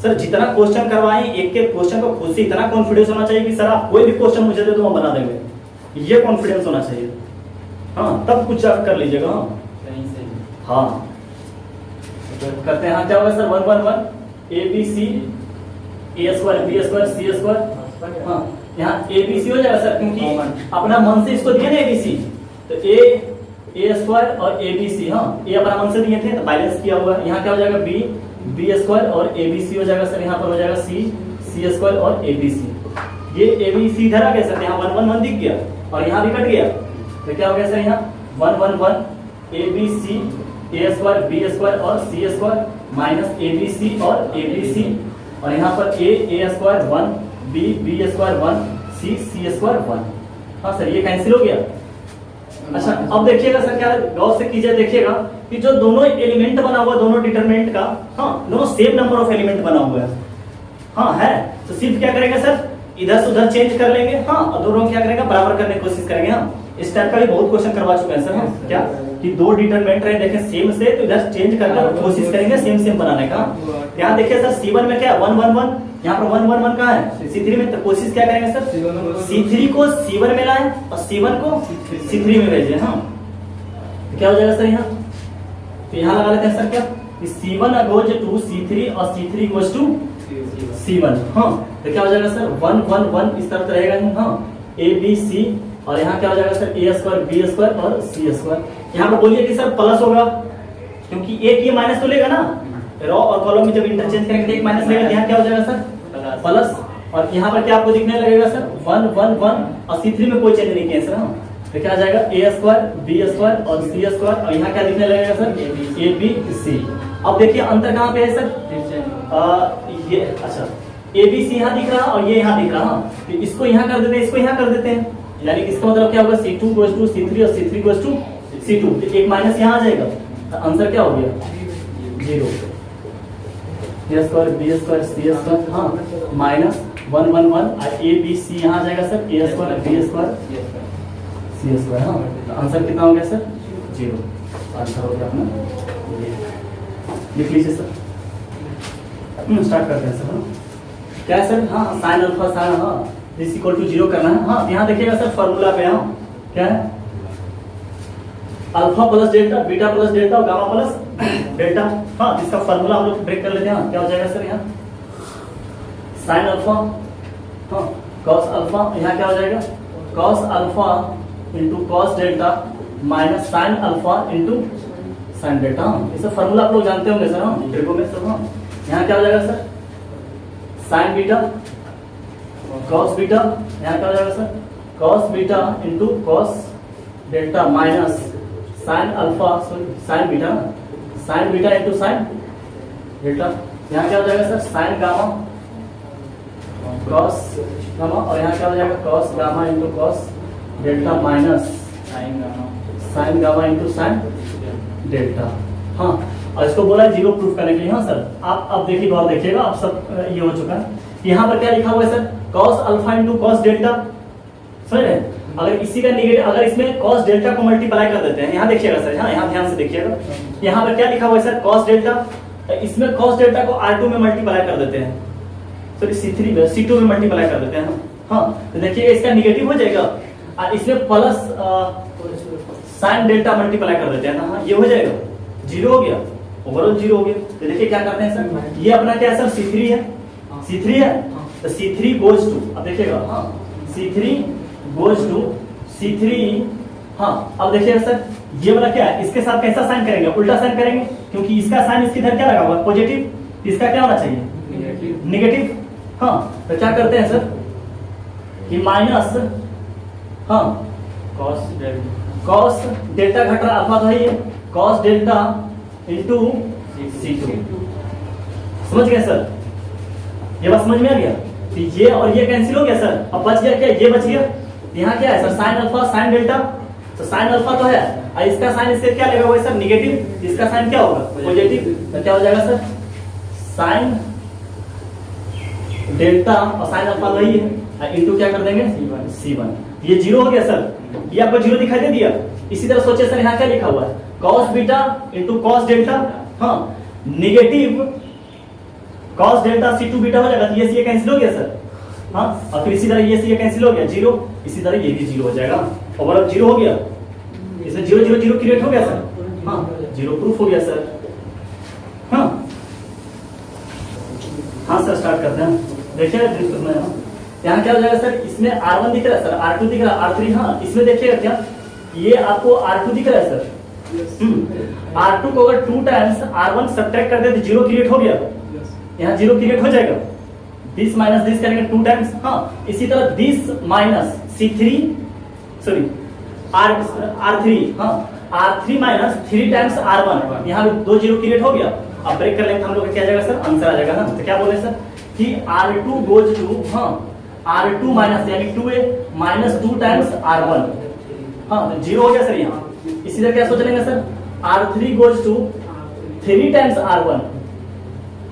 सर जितना क्वेश्चन करवाएं, एक एक क्वेश्चन को खुद से इतना कॉन्फिडेंस होना चाहिए कि सर आप कोई भी क्वेश्चन मुझे दे दो हम बना देंगे, ये कॉन्फिडेंस होना चाहिए। हाँ, तब कुछ कर लीजिएगा। हाँ, करते हैं। हाँ, क्या होगा sir, 1 1 1 A B C A square B square C square. हाँ, यहाँ ए बी सी हो जाएगा सर, क्योंकि अपना मन से इसको दिए ना ए बी सी, तो ए स्क्वायर और ए बी सी। हाँ, ये अपना मन से दिए थे तो बैलेंस किया हुआ है। यहाँ क्या हो जाएगा, बी स्क्वायर और ए बी सी हो जाएगा सर। यहाँ पर हो जाएगा सी स्क्वायर और ए बी सी। ये ए बी सी इधर आ गया सर, यहाँ 1 1 1 दिख गया और यहाँ भी कट गया, तो क्या हो गया सर, यहाँ 1 1 1 A B C A square B square और C square minus A B C और ए बी सी, और यहाँ पर A square 1 B square 1 C square 1। हाँ सर, ये कैंसिल हो गया। अच्छा, अब देखिएगा सर, क्या गौर से कीजिए, देखिएगा कि जो दोनों एलिमेंट बना हुआ, दोनों डिटरमिनेंट का, हाँ, दोनों सेम नंबर ऑफ एलिमेंट बना हुआ है। हाँ है, तो सिर्फ क्या करेंगे सर, इधर से उधर चेंज कर लेंगे। हाँ, और दोनों क्या करेंगे, बराबर करने की कोशिश करेंगे। हाँ, इस टाइप का भी बहुत क्वेश्चन करवा चुके हैं सर। हाँ, क्या कि दो डिटरमिनेंट रहे, देखें सेम से, तो इधर चेंज करके कोशिश करेंगे सेम बनाने का। यहाँ देखिए सर, C1 में क्या 1 1 1, यहाँ पर 1 1 1 कहाँ है, C3 में, तो कोशिश क्या करेंगे सर, C3 को C1 में लाएं और C1 को C3 में भेजें। हाँ, तो क्या हो जाएगा सर, यहाँ तो यहाँ लगा लेते हैं सर, क्या C1 गोज टू C3 और C3 गोज टू C1। हाँ, तो क्या हो जाएगा सर, 1 1 1 इस तरफ रहेगा। हाँ, A B C, और यहाँ क्या हो जाएगा sir, A square B square और सी स्क्वायर। यहाँ पर बोलिए कि सर प्लस होगा, क्योंकि एक ये माइनस तो लेगा ना, रॉ और कॉलम में जब इंटरचेंज करेंगे तो एक माइनस लेगा, यहाँ क्या हो जाएगा सर, प्लस। और यहाँ पर क्या आपको दिखने लगेगा सर, 1 1 1, और C3 में कोई चेंज नहीं किया सर। हाँ, तो क्या आ जाएगा, A स्क्वायर बी स्क्वायर और सी स्क्वायर, और यहाँ क्या दिखने लगेगा सर, ए बी सी। अब देखिए अंतर कहाँ पे है सर, ये अच्छा ए बी सी यहाँ दिख रहा और ये यहाँ दिख रहा। तो इसको यहाँ कर देते हैं, इसको यहाँ कर देते हैं, यानी इसका मतलब क्या होगा, C2 गोज टू C3 और C3 गोज टू C2, तो एक माइनस यहाँ आ जाएगा, तो आंसर क्या हो गया, 0। A square B square C square, हाँ, माइनस 1 1 1 ए बी सी यहाँ आ जाएगा sir, A square B square C square. हाँ, तो आंसर कितना हो गया सर, 0। आंसर हो गया अपना, लिख लीजिए सर। स्टार्ट करते हैं सर। हाँ, क्या है सर, हाँ, साइन अल्फा साइन, हाँ, इज इक्वल टू 0 करना है। हाँ, यहाँ देखिएगा सर फॉर्मूला पे, हाँ, क्या है, alpha plus delta, beta plus delta और गामा प्लस डेल्टा। हाँ, इसका फॉर्मूला हम लोग ब्रेक कर लेते हैं। हाँ, क्या हो जाएगा सर, यहाँ साइन अल्फा, हाँ, कॉस अल्फा, यहाँ क्या हो जाएगा, cos alpha into cos delta minus sine alpha into sine delta. हाँ, इसे फॉर्मूला आप लोग जानते होंगे सर। हाँ, ट्रिको में सर। हाँ, यहाँ क्या हो जाएगा sir, sign beta cos beta, यहाँ क्या हो जाएगा sir, cos beta into cos delta minus sine alpha, sorry sine beta into sine delta. यहाँ क्या हो जाएगा sir, sign gamma cos gamma, और यहाँ क्या हो जाएगा, cos gamma into cos delta minus sign gamma into sine delta. हाँ, और इसको बोला है 0 प्रूफ करने के लिए। हाँ सर, आप अब देखिए, गौर देखिएगा, आप सब ये हो चुका है। यहाँ पर क्या लिखा हुआ है sir, cos alpha into cos delta, समझ रहे हैं। अगर इसी का निगेटिव, अगर इसमें कॉस डेल्टा को मल्टीप्लाई कर देते हैं, यहाँ देखिएगा सर, हाँ, यहाँ ध्यान से देखिएगा, यहाँ पर क्या लिखा हुआ है सर, कॉस डेल्टा, इसमें कॉस डेल्टा को R2 में मल्टीप्लाई कर देते हैं, सॉरी C3 में, C2 में मल्टीप्लाई कर देते हैं। हाँ, तो देखिए इसका निगेटिव हो जाएगा, और इसमें प्लस साइन डेल्टा मल्टीप्लाई कर देते हैं ना। हाँ, ये हो जाएगा, 0 हो गया, ओवरऑल 0 हो गया। तो देखिए क्या करते हैं सर, ये अपना क्या है सर, C3 है, C3 है, तो C3 गोज टू, अब देखिएगा, हाँ, C3 गोज टू C3। हाँ, अब देखिएगा सर, ये वाला क्या है, इसके साथ कैसा साइन करेंगे, उल्टा साइन करेंगे, क्योंकि इसका साइन इसके इधर क्या लगा हुआ है, पॉजिटिव, इसका क्या होना चाहिए, नेगेटिव। हाँ, तो क्या करते हैं सर, कि माइनस, हाँ, कॉस डेल्टा घट रहा, अल्फा तो है ये, कॉस डेल्टा इंटू C2। समझ गए सर, ये बात समझ में आ गया। तो ये और ये कैंसिल हो गया सर, अब बच गया क्या, ये बच गया। यहाँ क्या है sir, sine alpha sine delta, तो साइन अल्फा तो है, और इसका साइन इससे क्या लगा हुआ है सर, नेगेटिव, इसका साइन क्या होगा, पॉजिटिव। तो क्या हो जाएगा सर, साइन डेल्टा और साइन अल्फा वही है, इंटू क्या कर देंगे C1। ये जीरो हो गया सर, ये आपको जीरो दिखाई दे दिया। इसी तरह सोचिए सर यहाँ क्या लिखा हुआ है, cos beta into cos delta, हाँ negative cos delta C2 beta हो जाएगा, तो ये कैंसिल हो गया सर, हाँ और फिर इसी तरह ये कैंसिल हो गया जीरो, इसी तरह ये भी जीरो हो जाएगा, ओवरऑल जीरो हो गया, इसमें जीरो जीरो जीरो क्रिएट हो गया सर, हाँ जीरो प्रूफ हो गया सर। हाँ हाँ सर स्टार्ट करते हैं। देखिए यहाँ क्या हो जाएगा सर, इसमें R1 दिख रहा है सर, R2 दिख रहा है, R3, हाँ इसमें देखिएगा क्या, ये आपको R2 दिख रहा है सर, R2 को अगर 2 टाइम्स R1 सब्ट्रैक्ट कर दे तो जीरो क्रिएट हो गया, यहाँ जीरो क्रिएट हो जाएगा, दिस माइनस दिस करेंगे 2 टाइम्स, हाँ इसी तरह this minus C3 sorry R3, हाँ R3 माइनस 3 टाइम्स R1, यहाँ भी 2 जीरो क्रिएट हो गया। अब ब्रेक कर लेंगे हम लोग, क्या जाएगा सर, आंसर आ जाएगा ना। तो क्या बोले सर कि R2 गोज टू, हाँ R2 माइनस यानी 2a माइनस 2 टाइम्स R1, हाँ जीरो हो गया सर यहाँ। इसी तरह क्या सोच लेंगे sir, R3 goes to 3 times R1,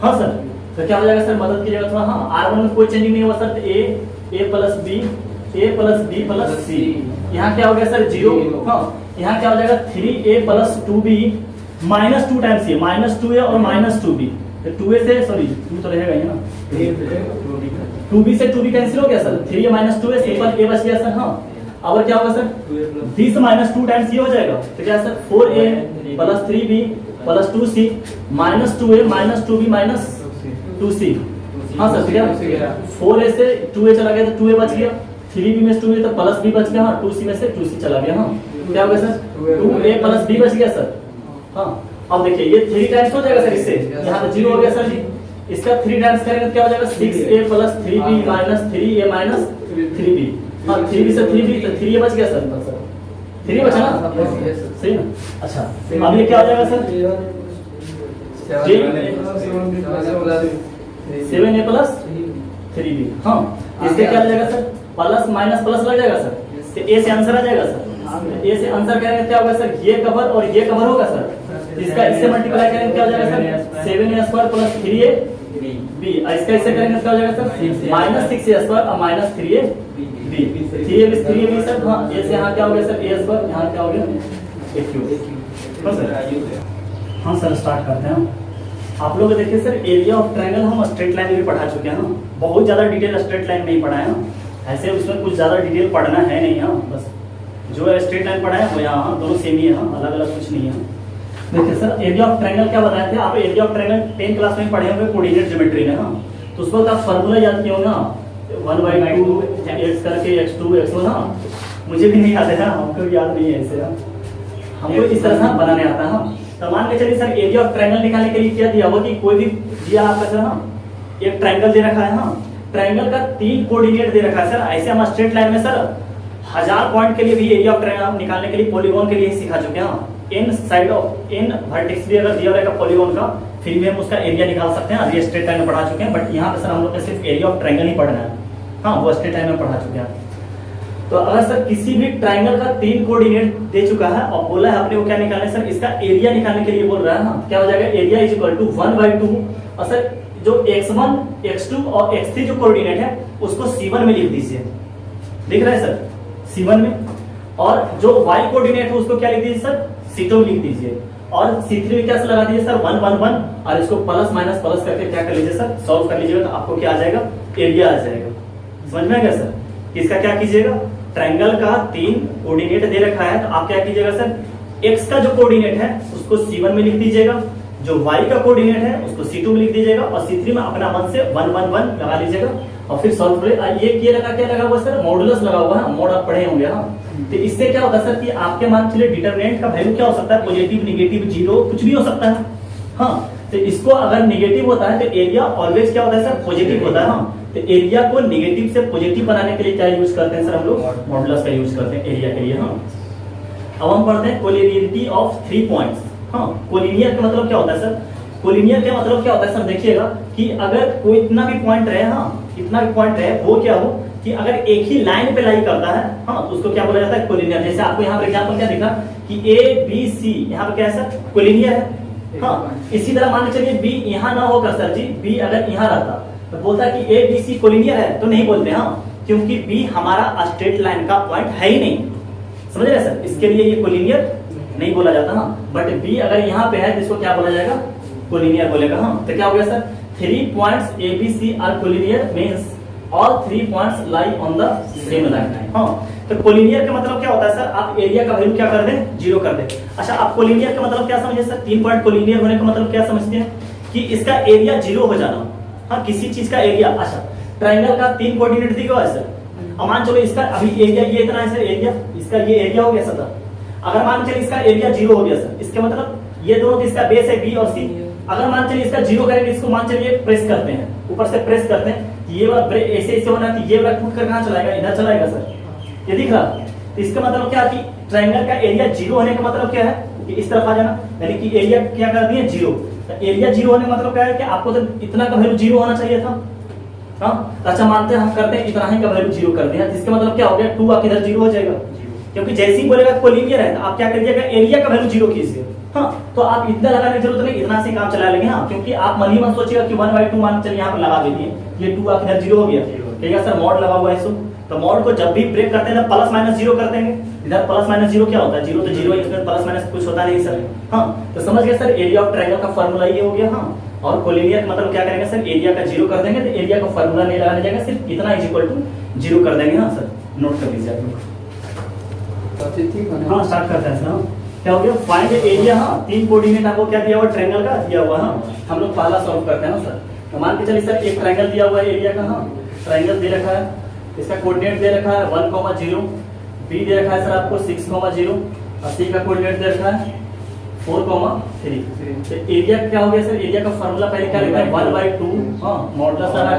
हाँ सर तो क्या हो जाएगा सर, मदद कीजिएगा थोड़ा, हाँ R1 में कोई चेंजिंग नहीं हुआ sir, a plus b plus c, यहाँ क्या हो गया सर जीरो, हाँ यहाँ क्या हो जाएगा 3a plus 2b minus 2 times ये माइनस 2a और माइनस 2b, तो 2a से सॉरी 2 तो रहेगा ही ना, 2b से 2b कैंसिल हो गया sir, 3a minus 2a simple a बच गया सर, हाँ और क्या होगा सर दिस माइनस 2 टाइम्स ये हो जाएगा, तो क्या sir 4a plus 3b plus 2c minus 2a minus 2b minus 2c, हाँ सर ठीक है 4a से 2a चला गया तो 2a बच गया, 3b में 2a तो प्लस b बच गया, हाँ 2c में से 2c चला गया, हाँ क्या हो गया सर 2a प्लस b बच गया सर, हाँ अब देखिए ये 3 टाइम्स हो जाएगा सर, इससे यहाँ पे जीरो हो गया सर जी, इसका 3 टाइम्स करेंगे तो क्या हो जाएगा 6a plus 3b minus 3a minus 3b, हाँ 3b से 3b तो 3a बच गया सर, 3 बचा ना, सही ना। अच्छा अब ये क्या हो जाएगा सर 7a प्लस 3b, हाँ इससे क्या हो जाएगा सर प्लस माइनस प्लस लग जाएगा सर, तो a से आंसर आ जाएगा सर, ए से आंसर करेंगे क्या होगा सर, ये कवर और ये कवर होगा सर, इसका इससे मल्टीप्लाई करेंगे क्या हो जाएगा sir 7a square plus 3a b, इसका इससे करेंगे क्या हो जाएगा सर माइनस 6a स्क्वायर और minus 3a b, 3a b sir, हाँ ये से यहाँ क्या हो गया सर a स्क्वायर, यहाँ क्या हो गया a क्यूब। हाँ सर स्टार्ट करते हैं। आप लोग देखिए सर एरिया ऑफ ट्रायंगल हम स्ट्रेट लाइन में भी पढ़ा चुके हैं, बहुत ज्यादा डिटेल स्ट्रेट लाइन में ही पढ़ा है, ऐसे उसमें कुछ ज्यादा डिटेल पढ़ना है नहीं, हाँ बस जो स्ट्रेट लाइन पढ़ा है वो यहाँ दोनों सेम ही है, अलग अलग कुछ नहीं है। देखिए सर एरिया ऑफ ट्रायंगल क्या बताए थे आप, area of triangle 10th class में पढ़े होंगे कोऑर्डिनेट ज्योमेट्री में, हाँ तो उस वक्त आप फार्मूला याद किए होंगे, 1/2 x करके x2 x1, हाँ मुझे भी नहीं याद है, हमको भी याद नहीं है ऐसे, हमको इस तरह से बनाने आता है, हाँ तो मान के चलिए सर एरिया ऑफ ट्रायंगल निकालने के लिए क्या दिया हुआ कि कोई भी दिया आपका सर, हाँ एक ट्रायंगल दे रखा है, हाँ ट्रायंगल का 3 कोऑर्डिनेट दे रखा है सर, ऐसे हम स्ट्रेट लाइन में सर 1000 पॉइंट के लिए भी एरिया ऑफ ट्रायंगल निकालने के लिए पॉलीगॉन के लिए ही सिखा चुके हैं, इन साइड ऑफ इन वर्टेक्स भी अगर दिया रहेगा पॉलीगॉन का फिर भी हम उसका एरिया निकाल सकते हैं, ये स्ट्रेट लाइन में पढ़ा चुके हैं, बट यहाँ पे सर हम लोग को सिर्फ एरिया ऑफ ट्रायंगल ही पढ़ना है, हाँ वो स्ट्रेट लाइन में पढ़ा चुके हैं। तो अगर सर किसी भी ट्रायंगल का 3 कोऑर्डिनेट दे चुका है और बोला है अपने को क्या निकालना है सर, इसका एरिया निकालने के लिए बोल रहा है, हाँ क्या हो जाएगा एरिया इज इक्वल टू 1/2, और सर जो x1 x2 और x3 जो कोऑर्डिनेट है उसको c1 में लिख दीजिए, दिख रहा है सर c1 में, और जो y कोऑर्डिनेट है उसको क्या लिख दीजिए सर c2 लिख दीजिए, और c3 में क्या लगा दीजिए सर 1 1 1, और इसको प्लस माइनस प्लस करके क्या कर लीजिए सर सॉल्व कर लीजिएगा, तो आपको क्या आ जाएगा एरिया आ जाएगा। समझ में आ गया सर, इसका क्या कीजिएगा, ट्रायंगल का 3 कोऑर्डिनेट दे रखा है तो आप क्या कीजिएगा सर x का जो कोऑर्डिनेट है उसको c1 में लिख दीजिएगा, जो y का कोऑर्डिनेट है उसको c2 में लिख दीजिएगा, और c3 में अपना मन से 1 1 1 लगा लीजिएगा, और फिर सॉल्व करें। ये लगा क्या लगा हुआ सर मॉडुलस लगा हुआ है, मोड आप पढ़े होंगे, हाँ तो इससे क्या होता है सर कि आपके मान चलिए डिटरमिनेंट का वैल्यू क्या हो सकता है, पॉजिटिव नेगेटिव जीरो कुछ भी हो सकता है, हाँ तो इसको अगर नेगेटिव होता है तो एरिया ऑलवेज क्या होता है सर पॉजिटिव होता है, हाँ तो एरिया को नेगेटिव से पॉजिटिव बनाने के लिए क्या यूज करते हैं सर हम लोग मॉडुलस का यूज करते हैं एरिया के लिए, हाँ। अब हम पढ़ते हैं कोलिनियरिटी ऑफ 3 पॉइंट्स, हाँ कोलिनियर का मतलब क्या होता है सर, कोलिनियर का मतलब क्या होता है सर देखिएगा कि अगर कोई इतना भी पॉइंट रहे, हाँ इतना भी पॉइंट रहे वो क्या हो कि अगर एक ही लाइन पे लाई करता है, हाँ तो उसको क्या बोला जाता है कोलिनियर। जैसे आपको यहाँ पर एग्जांपल क्या दिखा कि ए बी सी यहाँ पे क्या है सर कोलिनियर है, हाँ, इसी तरह मान के चलिए बी यहाँ ना होकर सर जी, बी अगर यहाँ रहता तो बोलता है कि ए बी सी कोलिनियर है, तो नहीं बोलते हाँ, क्योंकि बी हमारा स्ट्रेट लाइन का पॉइंट है ही नहीं, समझ रहे सर, इसके लिए ये कोलिनियर नहीं बोला जाता हाँ। बट बी अगर यहाँ पे है तो इसको क्या बोला जाएगा, कोलिनियर बोलेगा हाँ। तो क्या हो गया sir, 3 points A B C are collinear means all 3 points lie on the same line हाँ। तो कोलिनियर का मतलब क्या होता है सर, आप एरिया का वैल्यू क्या कर दें, 0 कर दें। अच्छा, आप कोलिनियर का मतलब क्या समझे सर, 3 पॉइंट कोलिनियर होने का मतलब क्या समझते हैं कि इसका एरिया 0 हो जाना हाँ, किसी चीज का एरिया। अच्छा, ट्रायंगल का 3 कोऑर्डिनेट दिया हुआ है सर, अब मान चलो इसका अभी एरिया ये इतना है सर, एरिया इसका ये एरिया हो गया सर। अगर मान चलिए इसका एरिया 0 हो गया सर, इसके मतलब ये दोनों इसका बेस है बी और सी। अगर मान चलिए इसका 0 करेंगे, इसको मान चलिए प्रेस करते हैं, ऊपर से प्रेस करते हैं, ये वाला ऐसे ऐसे होना है, ये वाला टूट कर कहां चलाएगा, इधर चलाएगा सर, ये दिख रहा। तो इसका मतलब क्या कि ट्रायंगल का एरिया 0 होने का मतलब क्या है कि इस तरफ आ जाना, यानी कि एरिया क्या कर दिए 0। तो एरिया 0 होने का मतलब क्या है कि आपको तो इतना का वैल्यू 0 होना चाहिए था हाँ। अच्छा, मानते हैं हम करते हैं इतना ही का वैल्यू 0 कर दिया, इसका मतलब क्या हो गया 2 आके इधर 0 हो जाएगा, क्योंकि जैसे ही बोलेगा कोलिनियर है तो आप क्या करिएगा, एरिया का वैल्यू 0 कीजिए हाँ। तो आप इतना लगाने की जरूरत नहीं, इतना से काम चला लेंगे हाँ, क्योंकि आप मन ही मन सोचिएगा कि 1/2 मान चलिए यहाँ पर लगा दीजिए, ये 2 आके इधर 0 हो गया, ठीक है सर, मॉड लगा हुआ है इसको। तो मॉड को जब भी ब्रेक करते हैं प्लस माइनस 0 कर देंगे, इधर प्लस माइनस 0 क्या होता है, 0 तो 0 है, इसमें प्लस माइनस कुछ होता नहीं सर हाँ। तो समझ गए सर, एरिया ऑफ ट्रायंगल का फार्मूला ये हो गया हाँ। और कोलिनियर का मतलब क्या करेंगे सर, एरिया का 0 कर देंगे, तो एरिया का फार्मूला नहीं लगाने जाएगा, सिर्फ इतना इज इक्वल टू 0 कर देंगे हाँ सर, नोट कर लीजिए आप हाँ। स्टार्ट करते हैं सर, क्या हो गया, फाइंड एरिया हाँ, 3 कोऑर्डिनेट आपको क्या दिया हुआ, ट्रायंगल का दिया हुआ हाँ। हम लोग पहला सॉल्व करते हैं सर। तो मान के चलिए सर, एक ट्रायंगल दिया हुआ है एरिया का हाँ, ट्रायंगल दे रखा है, इसका कोऑर्डिनेट दे रखा है 1,0, बी दे रखा है सर आपको 6,0 और सी का कोऑर्डिनेट दे रखा है 4,3। तो एरिया क्या हो गया सर, एरिया का फार्मूला पहले क्या लिखा है 1/2 हाँ, मॉडुलस लगा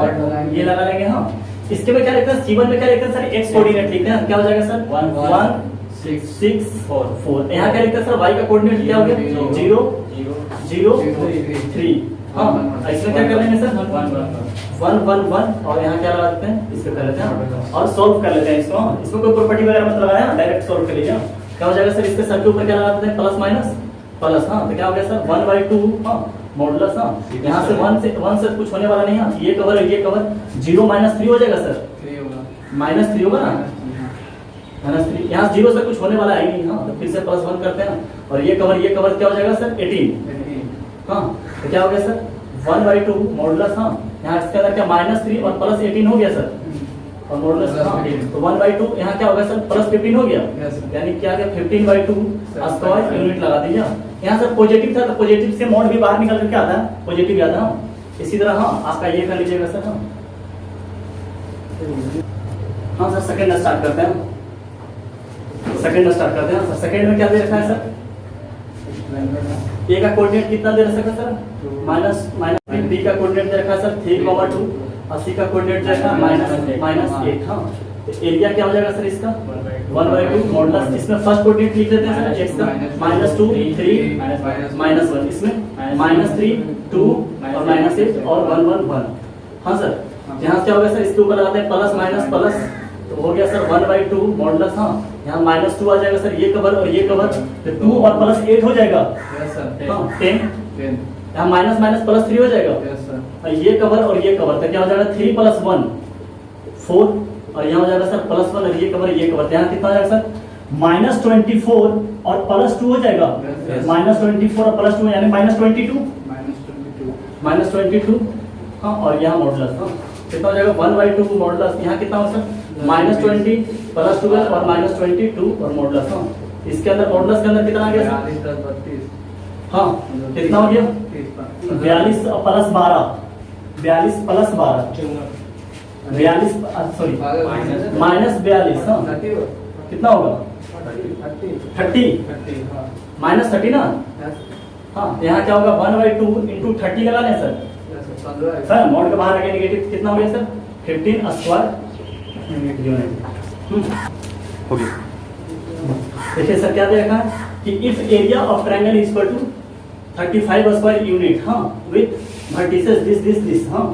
ये लगा लेंगे हाँ। इसके में क्या लिखते हैं, C1 में क्या लिखते हैं सर, x कोऑर्डिनेट लिखते हैं, क्या हो जाएगा सर 1 6 4। यहाँ क्या लिखते हैं सर, y का कोऑर्डिनेट क्या हो गया 0 0 3 हाँ। इसमें क्या कर लेंगे सर 1 1 1 और यहाँ क्या लगा देते हैं, इसको कर लेते हैं और सॉल्व कर लेते हैं इसको हाँ। इसमें कोई प्रॉपर्टी वगैरह मत लगाया, डायरेक्ट सॉल्व कर लीजिए। क्या हो जाएगा सर, इसके सर के ऊपर क्या लगा देते हैं, प्लस माइनस प्लस हाँ। तो क्या हो गया सर 1/2 हाँ, मॉडुलस हाँ। यहाँ से 1 से कुछ होने वाला नहीं हाँ, ये कवर ये कवर 0 -3 हो जाएगा सर, -3 होगा ना, -3 यहाँ 0 से कुछ होने वाला है नहीं हाँ। तो फिर से +1 करते हैं और ये कवर क्या हो जाएगा सर 18 हाँ। तो क्या हो गया सर 1/2 मॉडुलस हाँ, यहाँ इसके अंदर क्या -3 और +18 हो गया सर, और मॉडुलस हाँ। तो 1/2 यहाँ क्या होगा सर +15 हो गया, यानी क्या गया 15/2 स्क्वायर यूनिट लगा दीजिए। यहाँ सर पॉजिटिव था तो पॉजिटिव से मॉड भी बाहर निकल कर क्या आता है, पॉजिटिव आता है। इसी तरह हाँ आपका ये कर लीजिएगा सर हाँ। हाँ सर सेकंड स्टार्ट करते हैं, सर सेकंड में क्या दे रखा है सर, ए का कोऑर्डिनेट कितना दे रखा है सर -, बी का कोऑर्डिनेट दे रखा है सर 3,2 और सी का कोऑर्डिनेट दे रखा है -8 हाँ। तो एरिया क्या हो जाएगा सर इसका 1/2 मॉडुलस, इसमें फर्स्ट कोऑर्डिनेट लिख देते हैं सर x का -2 3 -1, इसमें -3 2 और -8 और 1 1 1 हाँ सर। यहाँ क्या होगा सर, इसके ऊपर लगाते हैं प्लस माइनस प्लस, तो हो गया सर 1/2 मॉडुलस हाँ। यहाँ -2 आ जाएगा सर, ये कवर और ये कवर, तो 2 और +8 हो जाएगा हाँ 10। यहाँ माइनस माइनस +3 हो जाएगा और ये कवर और ये कवर, तो क्या हो जाएगा 3 + 1 4 और यहाँ हो जाएगा सर +1 और ये कवर तो यहाँ कितना हो जाएगा सर -24 और +2 हो जाएगा, -24 और +2 यानी -22 हाँ। और यहाँ मॉडुलस हाँ कितना हो जाएगा 1/2 मॉडुलस, यहाँ कितना हो सर -20 +12 और -22 और मॉडुलस हाँ। इसके अंदर मॉडुलस के अंदर कितना आ गया हाँ, कितना हो गया 42 + 12 42 सॉरी -42 हाँ, कितना होगा 30 -30 ना हाँ। यहाँ क्या होगा 1/2 × 30 लगा लें सर मॉड के बाहर आ गया नेगेटिव, कितना हो गया सर 15 स्क्वायर यूनिट हो गया। देखिए सर क्या दे रखा है कि if area of triangle is equal to 35 square unit हाँ विथ वर्टिसेस दिस हाँ,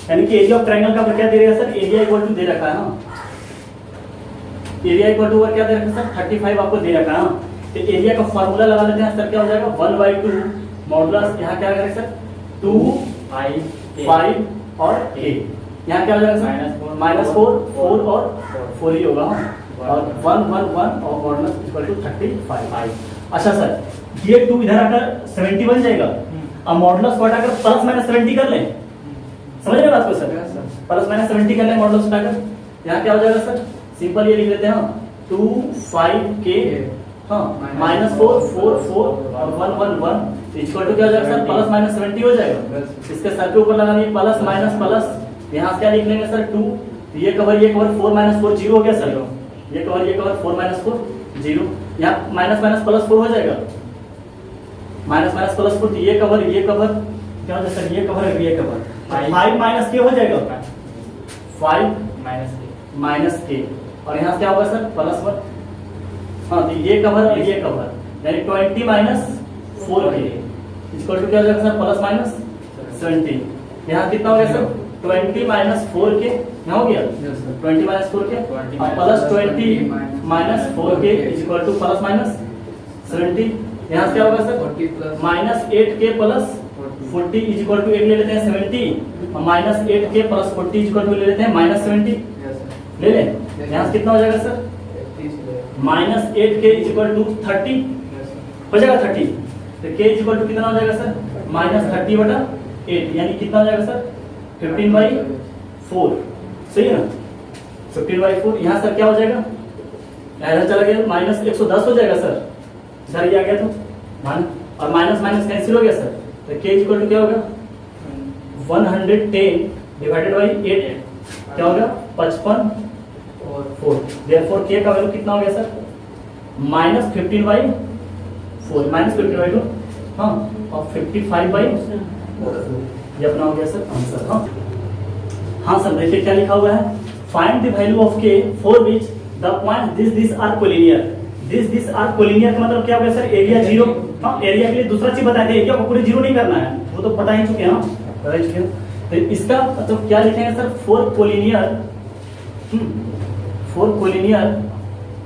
यानी कि एरिया ऑफ ट्रायंगल का क्या दे रहा है सर, एरिया इक्वल टू दे रखा है हाँ। एरिया इक्वल टू क्या दे रखा है सर 35 आपको दे रखा है हाँ। तो एरिया का फार्मूला लगा लेते हैं सर, क्या हो जाएगा 1/2 मॉडुलस यहाँ क्या करें सर 2 5 और a, यहाँ क्या हो जाएगा सर -4 4 और 4 ही होगा और 1 1 1 और मॉडुलस इक्वल टू 35। अच्छा सर ये 2 इधर आकर 70 बन जाएगा। अब मॉडुलस को हटाकर प्लस माइनस 70 कर लें, समझ रहे बात को सर? प्लस माइनस 70 कर लें मॉडुलस हटाकर, यहाँ क्या हो जाएगा सर? सिंपल ये लिख लेते हैं 2 5 के हाँ -4 4 4 और 1 1 1 इक्वल टू क्या हो जाएगा सर? प्लस माइनस 70 हो जाएगा। इसके सर के ऊपर लगानी है प्लस माइनस प्लस, यहाँ से क्या लिख लेंगे सर 2, ये कवर 4 माइनस 4 0 हो गया सर, ये कवर 4 माइनस 4 0, यहाँ माइनस माइनस प्लस 4 हो जाएगा, माइनस माइनस प्लस 4, ये कवर क्या हो जाएगा सर? ये कवर 5 माइनस के हो जाएगा 5 माइनस के और यहाँ से क्या होगा सर? प्लस 1, हाँ तो ये कवर और ये कवर यानी 20 माइनस 4 के इक्वल टू क्या हो जाएगा सर? Plus minus 17। यहाँ कितना हो गया सर? 20 माइनस 4 के, यहाँ हो गया 20 माइनस 4 के और प्लस 20 माइनस 4 के इक्वल टू प्लस माइनस 70। यहाँ से क्या होगा सर? माइनस 8 के प्लस 40 इक्वल टू 8 ले लेते हैं 70 और माइनस 8 के प्लस 40 इक्वल टू ले लेते हैं माइनस 70, ले लें। यहाँ से कितना हो जाएगा सर? माइनस 8 के इक्वल टू 30 हो जाएगा 30, तो के इक्वल टू कितना हो जाएगा सर? माइनस 30 बटा 8 यानी कितना हो जाएगा सर? 15/4, सही है ना? 15/4। यहाँ सर क्या हो जाएगा? इधर चला गया माइनस 110 हो जाएगा सर, सर ये आ गया तो मान और माइनस माइनस कैंसिल हो गया सर, तो के इक्वल टू क्या होगा? 110 डिवाइडेड बाई 8 क्या होगा? 55 और 4, देयरफॉर के का वैल्यू कितना हो गया सर? -15/4 -15/2 हाँ और 55/4 ये अपना हो गया सर आंसर। हाँ सर देखिए क्या लिखा हुआ है, find the value of K for which the point this are collinear. This are collinear का मतलब क्या हो गया सर? एरिया 0। हाँ एरिया के लिए दूसरा चीज बता दें, एरिया को पूरे 0 नहीं करना है, वो तो पता ही चुके हैं, बता ही चुके हैं। तो इसका मतलब क्या लिखेंगे sir? For collinear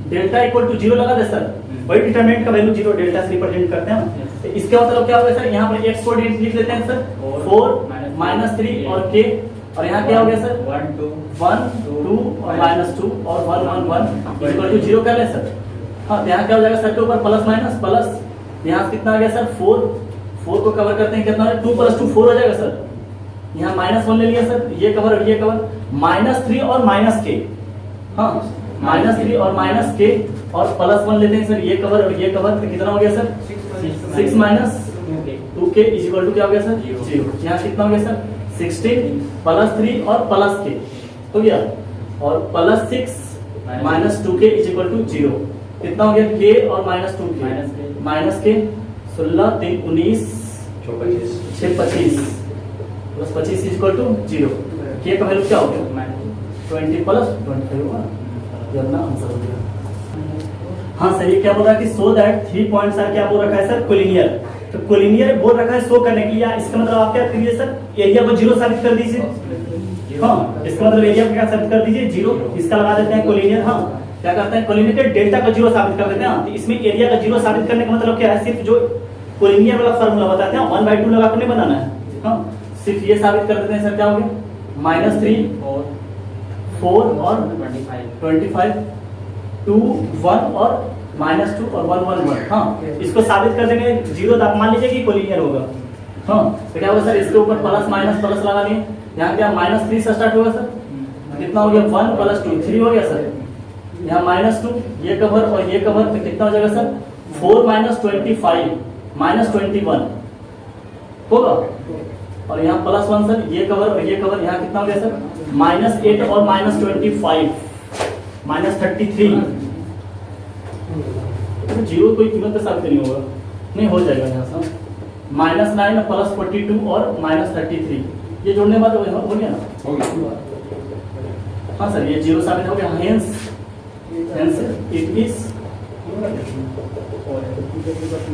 delta equal to 0 लगा दे सर, वही डिटरमिनेंट का वैल्यू 0 डेल्टा से रिप्रेजेंट करते हैं। तो इसका मतलब क्या होगा सर? यहाँ पर x कोऑर्डिनेट लिख लेते हैं सर 4 -3 और k और यहाँ क्या हो गया सर? 1 2 और -2 और 1 1 1 इक्वल टू 0 कर ले सर। हाँ यहाँ क्या हो जाएगा सर के ऊपर प्लस माइनस प्लस, यहाँ कितना आ गया सर? 4 को कवर करते हैं कितना है? 2 + 2 4 हो जाएगा सर। यहाँ -1 ले लिया सर, ये कवर और ये कवर, -3 और -k हाँ -3 और -k और +1 लेते हैं सर, ये कवर और ये कवर, तो कितना हो गया सर? 6 - 2k इक्वल टू क्या हो गया सर? 0। यहाँ कितना हो गया सर? 16 +3 और +k तो गया और +6 - 2k इक्वल टू 0 कितना हो गया? k और -2k -k 16 3 19 6 25 + 25 equal to 0। k का वैल्यू क्या हो गया? 20 + 25 होगा, ये अपना आंसर हो गया। हाँ सर ये क्या बोल रहा है कि सो दैट 3 पॉइंट्स आर क्या बोल रखा है सर? कोलिनियर। तो कोलिनियर बोल रखा है शो करने के लिए, इसका मतलब आप क्या करिए सर? एरिया को 0 साबित कर दीजिए। हाँ इसका मतलब एरिया को क्या साबित कर दीजिए? 0। इसका लगा देते हैं कोलिनियर। हाँ क्या करते हैं? कोलिनियर के डेल्टा का 0 साबित कर देते हैं। तो इसमें एरिया का 0 साबित करने का मतलब क्या है? सिर्फ जो कोलिनियर वाला फॉर्मूला बताते हैं 1/2 लगा कर नहीं बनाना है। हाँ सिर्फ ये साबित कर देते हैं सर, क्या हो गया? -3 4 और 25 2 1 और -2 और 1 1 1 हाँ इसको साबित कर देंगे 0, तो आप मान लीजिए कि कोलिनियर होगा। हाँ तो क्या होगा सर? इसके ऊपर प्लस माइनस प्लस लगा दिए, यहाँ क्या -3 से स्टार्ट होगा सर, कितना हो गया? 1 + 2 3 हो गया सर। यहाँ -2 ये कवर और ये कवर, तो कितना हो जाएगा सर? 4 - 25 -21 होगा और यहाँ +1 सर, ये कवर और ये कवर, यहाँ कितना हो गया सर? -8 और -25 -33 0 कोई कीमत के साथ नहीं होगा, नहीं हो जाएगा यहाँ से। -9 + 42 और -33 ये जोड़ने बाद हो गया ना? हो गया। हाँ सर ये 0 साबित हो गया, हेंस इट इज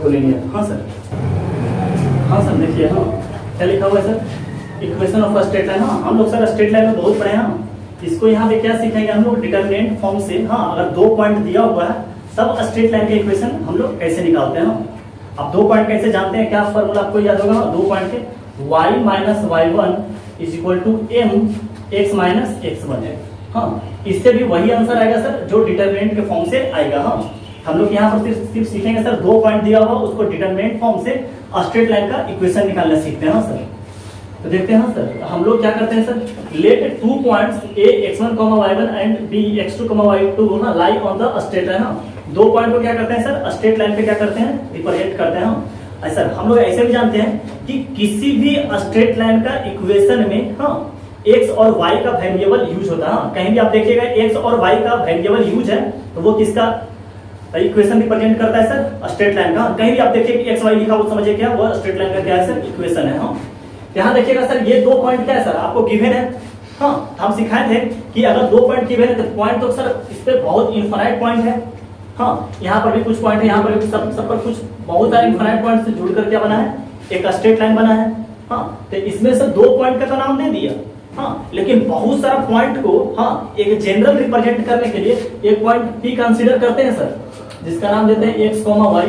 कोलिनियर। हाँ सर देखिए हाँ क्या लिखा हुआ है sir? Equation of straight line. हाँ हम लोग सर स्ट्रेट लाइन में बहुत पढ़े हैं, इसको यहाँ पे क्या सीखेंगे हम लोग? डिटरमिनेंट फॉर्म से। हाँ अगर 2 पॉइंट दिया हुआ है तब स्ट्रेट लाइन के इक्वेशन हम लोग कैसे निकालते हैं। अब 2 पॉइंट कैसे जानते हैं, क्या फॉर्मूला आपको याद होगा, 2 पॉइंट के y minus y1 is equal to m x minus x1 है। हाँ, इससे भी वही आंसर आएगा सर जो डिटरमिनेंट के फॉर्म से आएगा। हाँ, हम लोग यहाँ पर सिर्फ सीखेंगे सर 2 पॉइंट दिया हुआ उसको डिटरमिनेंट फॉर्म से स्ट्रेट लाइन का इक्वेशन निकालना सीखते हैं। हाँ सर, तो देखते हैं सर हम लोग क्या करते हैं sir, let 2 points a x1, y1 and b x2, y2 ना lie on the straight line. 2 point को क्या करते हैं सर, स्ट्रेट लाइन पे क्या करते हैं, रिप्रेजेंट करते हैं। सर हम लोग ऐसे भी जानते हैं कि किसी भी स्ट्रेट लाइन का इक्वेशन में हाँ x और y का वेरिएबल यूज होता है। हाँ, कहीं भी आप देखिएगा x और y का वेरिएबल यूज है तो वो किसका इक्वेशन रिप्रेजेंट करता है सर, स्ट्रेट लाइन का। कहीं भी आप देखिए कि x y लिखा वो समझिए क्या वो स्ट्रेट लाइन का क्या है सर, इक्वेशन है। हाँ, यहाँ देखिएगा सर ये 2 पॉइंट क्या है सर, आपको गिवन है। हाँ, हम सिखाए थे कि अगर 2 पॉइंट गिवन है तो पॉइंट तो सर इस पे बहुत इनफाइनाइट पॉइंट है। हाँ, यहाँ पर भी कुछ पॉइंट है, यहाँ पर भी सब पर कुछ बहुत सारे इनफाइनाइट पॉइंट से जुड़कर क्या बना है, एक स्ट्रेट लाइन बना है। हाँ, तो इसमें से 2 पॉइंट का तो नाम दे दिया। हाँ, लेकिन बहुत सारा पॉइंट को हाँ एक जनरल रिप्रेजेंट करने के लिए एक पॉइंट P कंसीडर करते हैं सर, जिसका नाम देते हैं x, y।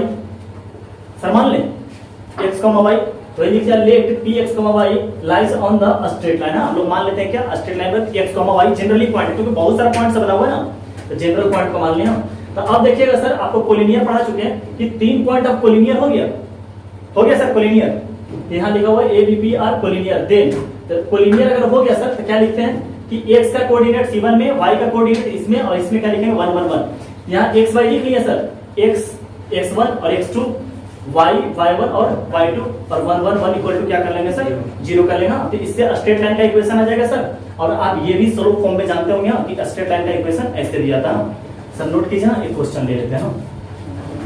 सर मान लें x, y तो ये लिखा let p x, y lies on the straight line. हम लोग मान लेते हैं क्या, स्ट्रेट लाइन पर x, y जनरली पॉइंट, क्योंकि बहुत सारा पॉइंट से बना हुआ है ना, तो जनरल पॉइंट को मान लिया। तो अब देखिएगा सर आपको कोलिनियर पढ़ा चुके हैं कि 3 पॉइंट अब कोलिनियर हो गया सर कोलिनियर। यहाँ लिखा हुआ है A B P are collinear. Then तो कोलिनियर अगर हो गया सर तो क्या लिखते हैं कि x का कोऑर्डिनेट C1 में, y का कोऑर्डिनेट इसमें और इसमें क्या लिखेंगे 1 1 1। यहाँ x y लिख लिया सर, x x1 और x2, y y1 और y2 और 1 1 1 इक्वल टू क्या कर लेंगे सर, 0 कर लेना। तो इससे स्ट्रेट लाइन का इक्वेशन आ जाएगा सर। और आप ये भी सॉल्व फॉर्म में जानते होंगे कि स्ट्रेट लाइन का इक्वेशन ऐसे दिया था सर। नोट कीजिए ना, एक क्वेश्चन ले लेते हैं।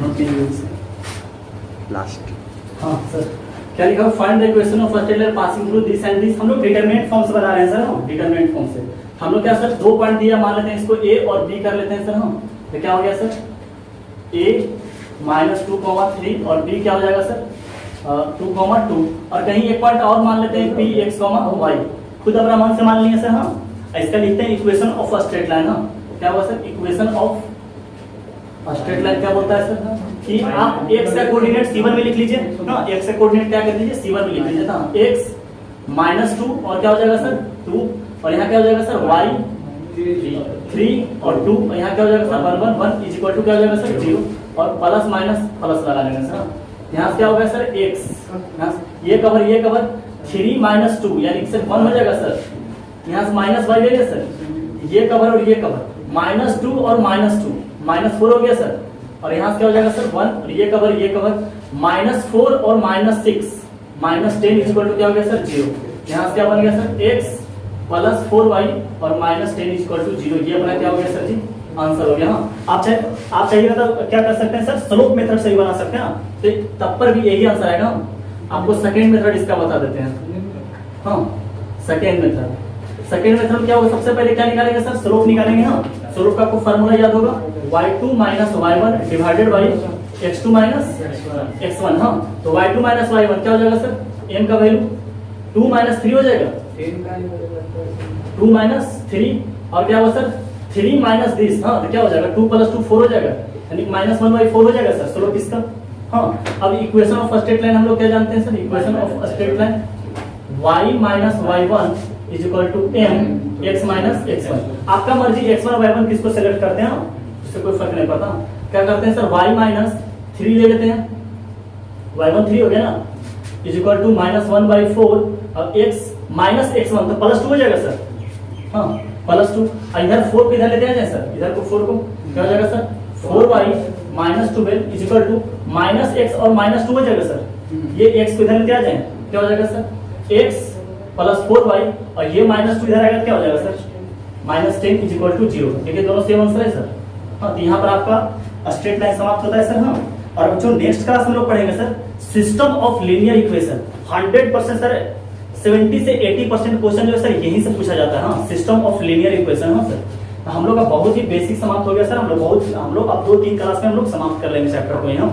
नोट कीजिए लास्ट। हाँ सर, क्या लिखा है, find the equation of straight line passing through this and this. हम लोग डिटरमिनेंट फॉर्म से बना रहे हैं सर। हम डिटरमिनेंट फॉर्म से हम लोग क्या सर 2 पॉइंट दिया, मान लेते हैं इसको a और b कर लेते हैं सर। हम तो क्या हो गया सर, a -2, 3 और b क्या हो जाएगा सर 2, 2 और कहीं एक पॉइंट और मान लेते हैं p x, y खुद अपना मन से मान लिए सर। हाँ, इसका लिखते हैं इक्वेशन ऑफ स्ट्रेट लाइन। हाँ, क्या हुआ sir, equation of straight line क्या बोलता है सर कि आप x का कोऑर्डिनेट C1 में लिख लीजिए। हाँ, x का कोऑर्डिनेट क्या कर दीजिए, C1 में लिख लीजिए। हाँ, x -2 और क्या हो जाएगा सर 2 और यहाँ क्या हो जाएगा सर y 3 और 2 और यहाँ क्या हो जाएगा सर 1 1 1 इज इक्वल टू क्या हो जाएगा सर 0 और प्लस माइनस प्लस लगा लेंगे सर। यहाँ से क्या होगा सर x, ये कवर 3 -2 यानी सर 1 हो जाएगा सर। यहाँ से माइनस y ले लिया सर, ये कवर और ये कवर -2 और -2 -4 हो गया सर। और यहाँ से क्या हो जाएगा सर 1 और ये कवर -4 और -6 -10 इज इक्वल टू क्या हो गया सर 0। यहाँ से क्या बन गया सर x प्लस 4y और -10 इज इक्वल टू 0। ये अपना क्या हो गया सर जी, आंसर हो गया। हाँ, आप चाहिए तो क्या कर सकते हैं सर, स्लोप मेथड से ही बना सकते हैं। तो तब पर भी यही आंसर आएगा। आपको सेकेंड मेथड इसका बता देते हैं। हाँ, सेकेंड मेथड क्या होगा, सबसे पहले क्या निकालेंगे सर, स्लोप निकालेंगे। हाँ, स्लोप का आपको फार्मूला याद होगा, y2 minus y1 divided by x2 minus x1। हाँ, तो y2 माइनस y1 क्या हो जाएगा सर, m का वैल्यू 2 - 3 हो जाएगा, 2 - 3 और क्या होगा सर 3 - दिस। हाँ, तो क्या हो जाएगा 2 + 2 4 हो जाएगा, यानी -1/4 हो जाएगा सर स्लोप इसका। हाँ, अब इक्वेशन ऑफ स्ट्रेट लाइन हम लोग क्या जानते हैं sir, equation of straight line y minus y1 is equal to m x minus x1। आपका मर्जी x1 और y1 किसको सेलेक्ट करते हैं, इससे कोई फर्क नहीं पड़ता। क्या करते हैं सर y - 3 ले लेते हैं, y1 3 हो गया ना, इज इक्वल टू -1/4 और x माइनस x1 तो +2 हो जाएगा सर। हाँ, +2 इधर 4 को इधर लेते हैं सर, इधर को 4 को क्या हो जाएगा sir 4y - 12 is equal to -x और -2 हो जाएगा सर। ये x को इधर लेते आ जाए, क्या हो जाएगा सर x प्लस 4y और ये -2 इधर आएगा, क्या हो जाएगा सर -10 इज इक्वल टू 0। देखिए दोनों सेम आंसर है सर। हाँ, तो यहाँ पर आपका स्ट्रेट लाइन समाप्त होता है सर। हाँ, और जो नेक्स्ट क्लास हम लोग पढ़ेंगे sir, system of linear equation. 100% sir 70 से 80% क्वेश्चन जो है सर यहीं से पूछा जाता है। हाँ, सिस्टम ऑफ लीनियर इक्वेशन। हाँ सर, तो हम लोग का बहुत ही बेसिक समाप्त हो गया सर। हम लोग अब 2-3 क्लास में हम लोग समाप्त कर लेंगे चैप्टर को यहाँ।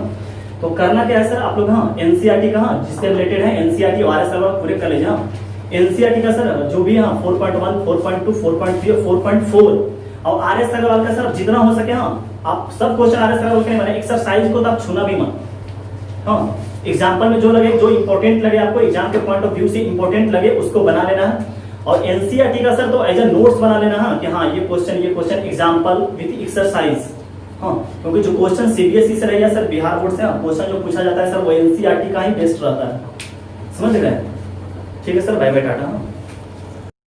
तो करना क्या है सर, आप लोग हाँ एनसीईआरटी का हाँ जिससे रिलेटेड है एनसीईआरटी और आरएस पूरे कर लीजिए। हाँ, एनसीईआरटी का सर जो भी हाँ 4.1, 4.2, 4.3 और 4.4 और आरएस का सर जितना हो सके हाँ आप सब क्वेश्चन आरएस के नहीं बने। एक्सरसाइज को तो आप छूना भी मत, हाँ, एग्जाम्पल में जो लगे, जो इंपॉर्टेंट लगे आपको एग्जाम के पॉइंट ऑफ व्यू से इंपॉर्टेंट लगे उसको बना लेना है। और एनसीईआरटी का सर तो एज ए नोट्स बना लेना है कि हाँ ये क्वेश्चन एग्जाम्पल विद एक्सरसाइज। हाँ, क्योंकि जो क्वेश्चन सीबीएसई से रहेगा सर, बिहार बोर्ड से क्वेश्चन जो पूछा जाता है सर वो एनसीईआरटी का ही बेस्ट रहता है, समझ रहे हैं? ठीक है सर, बाय बाय, टाटा।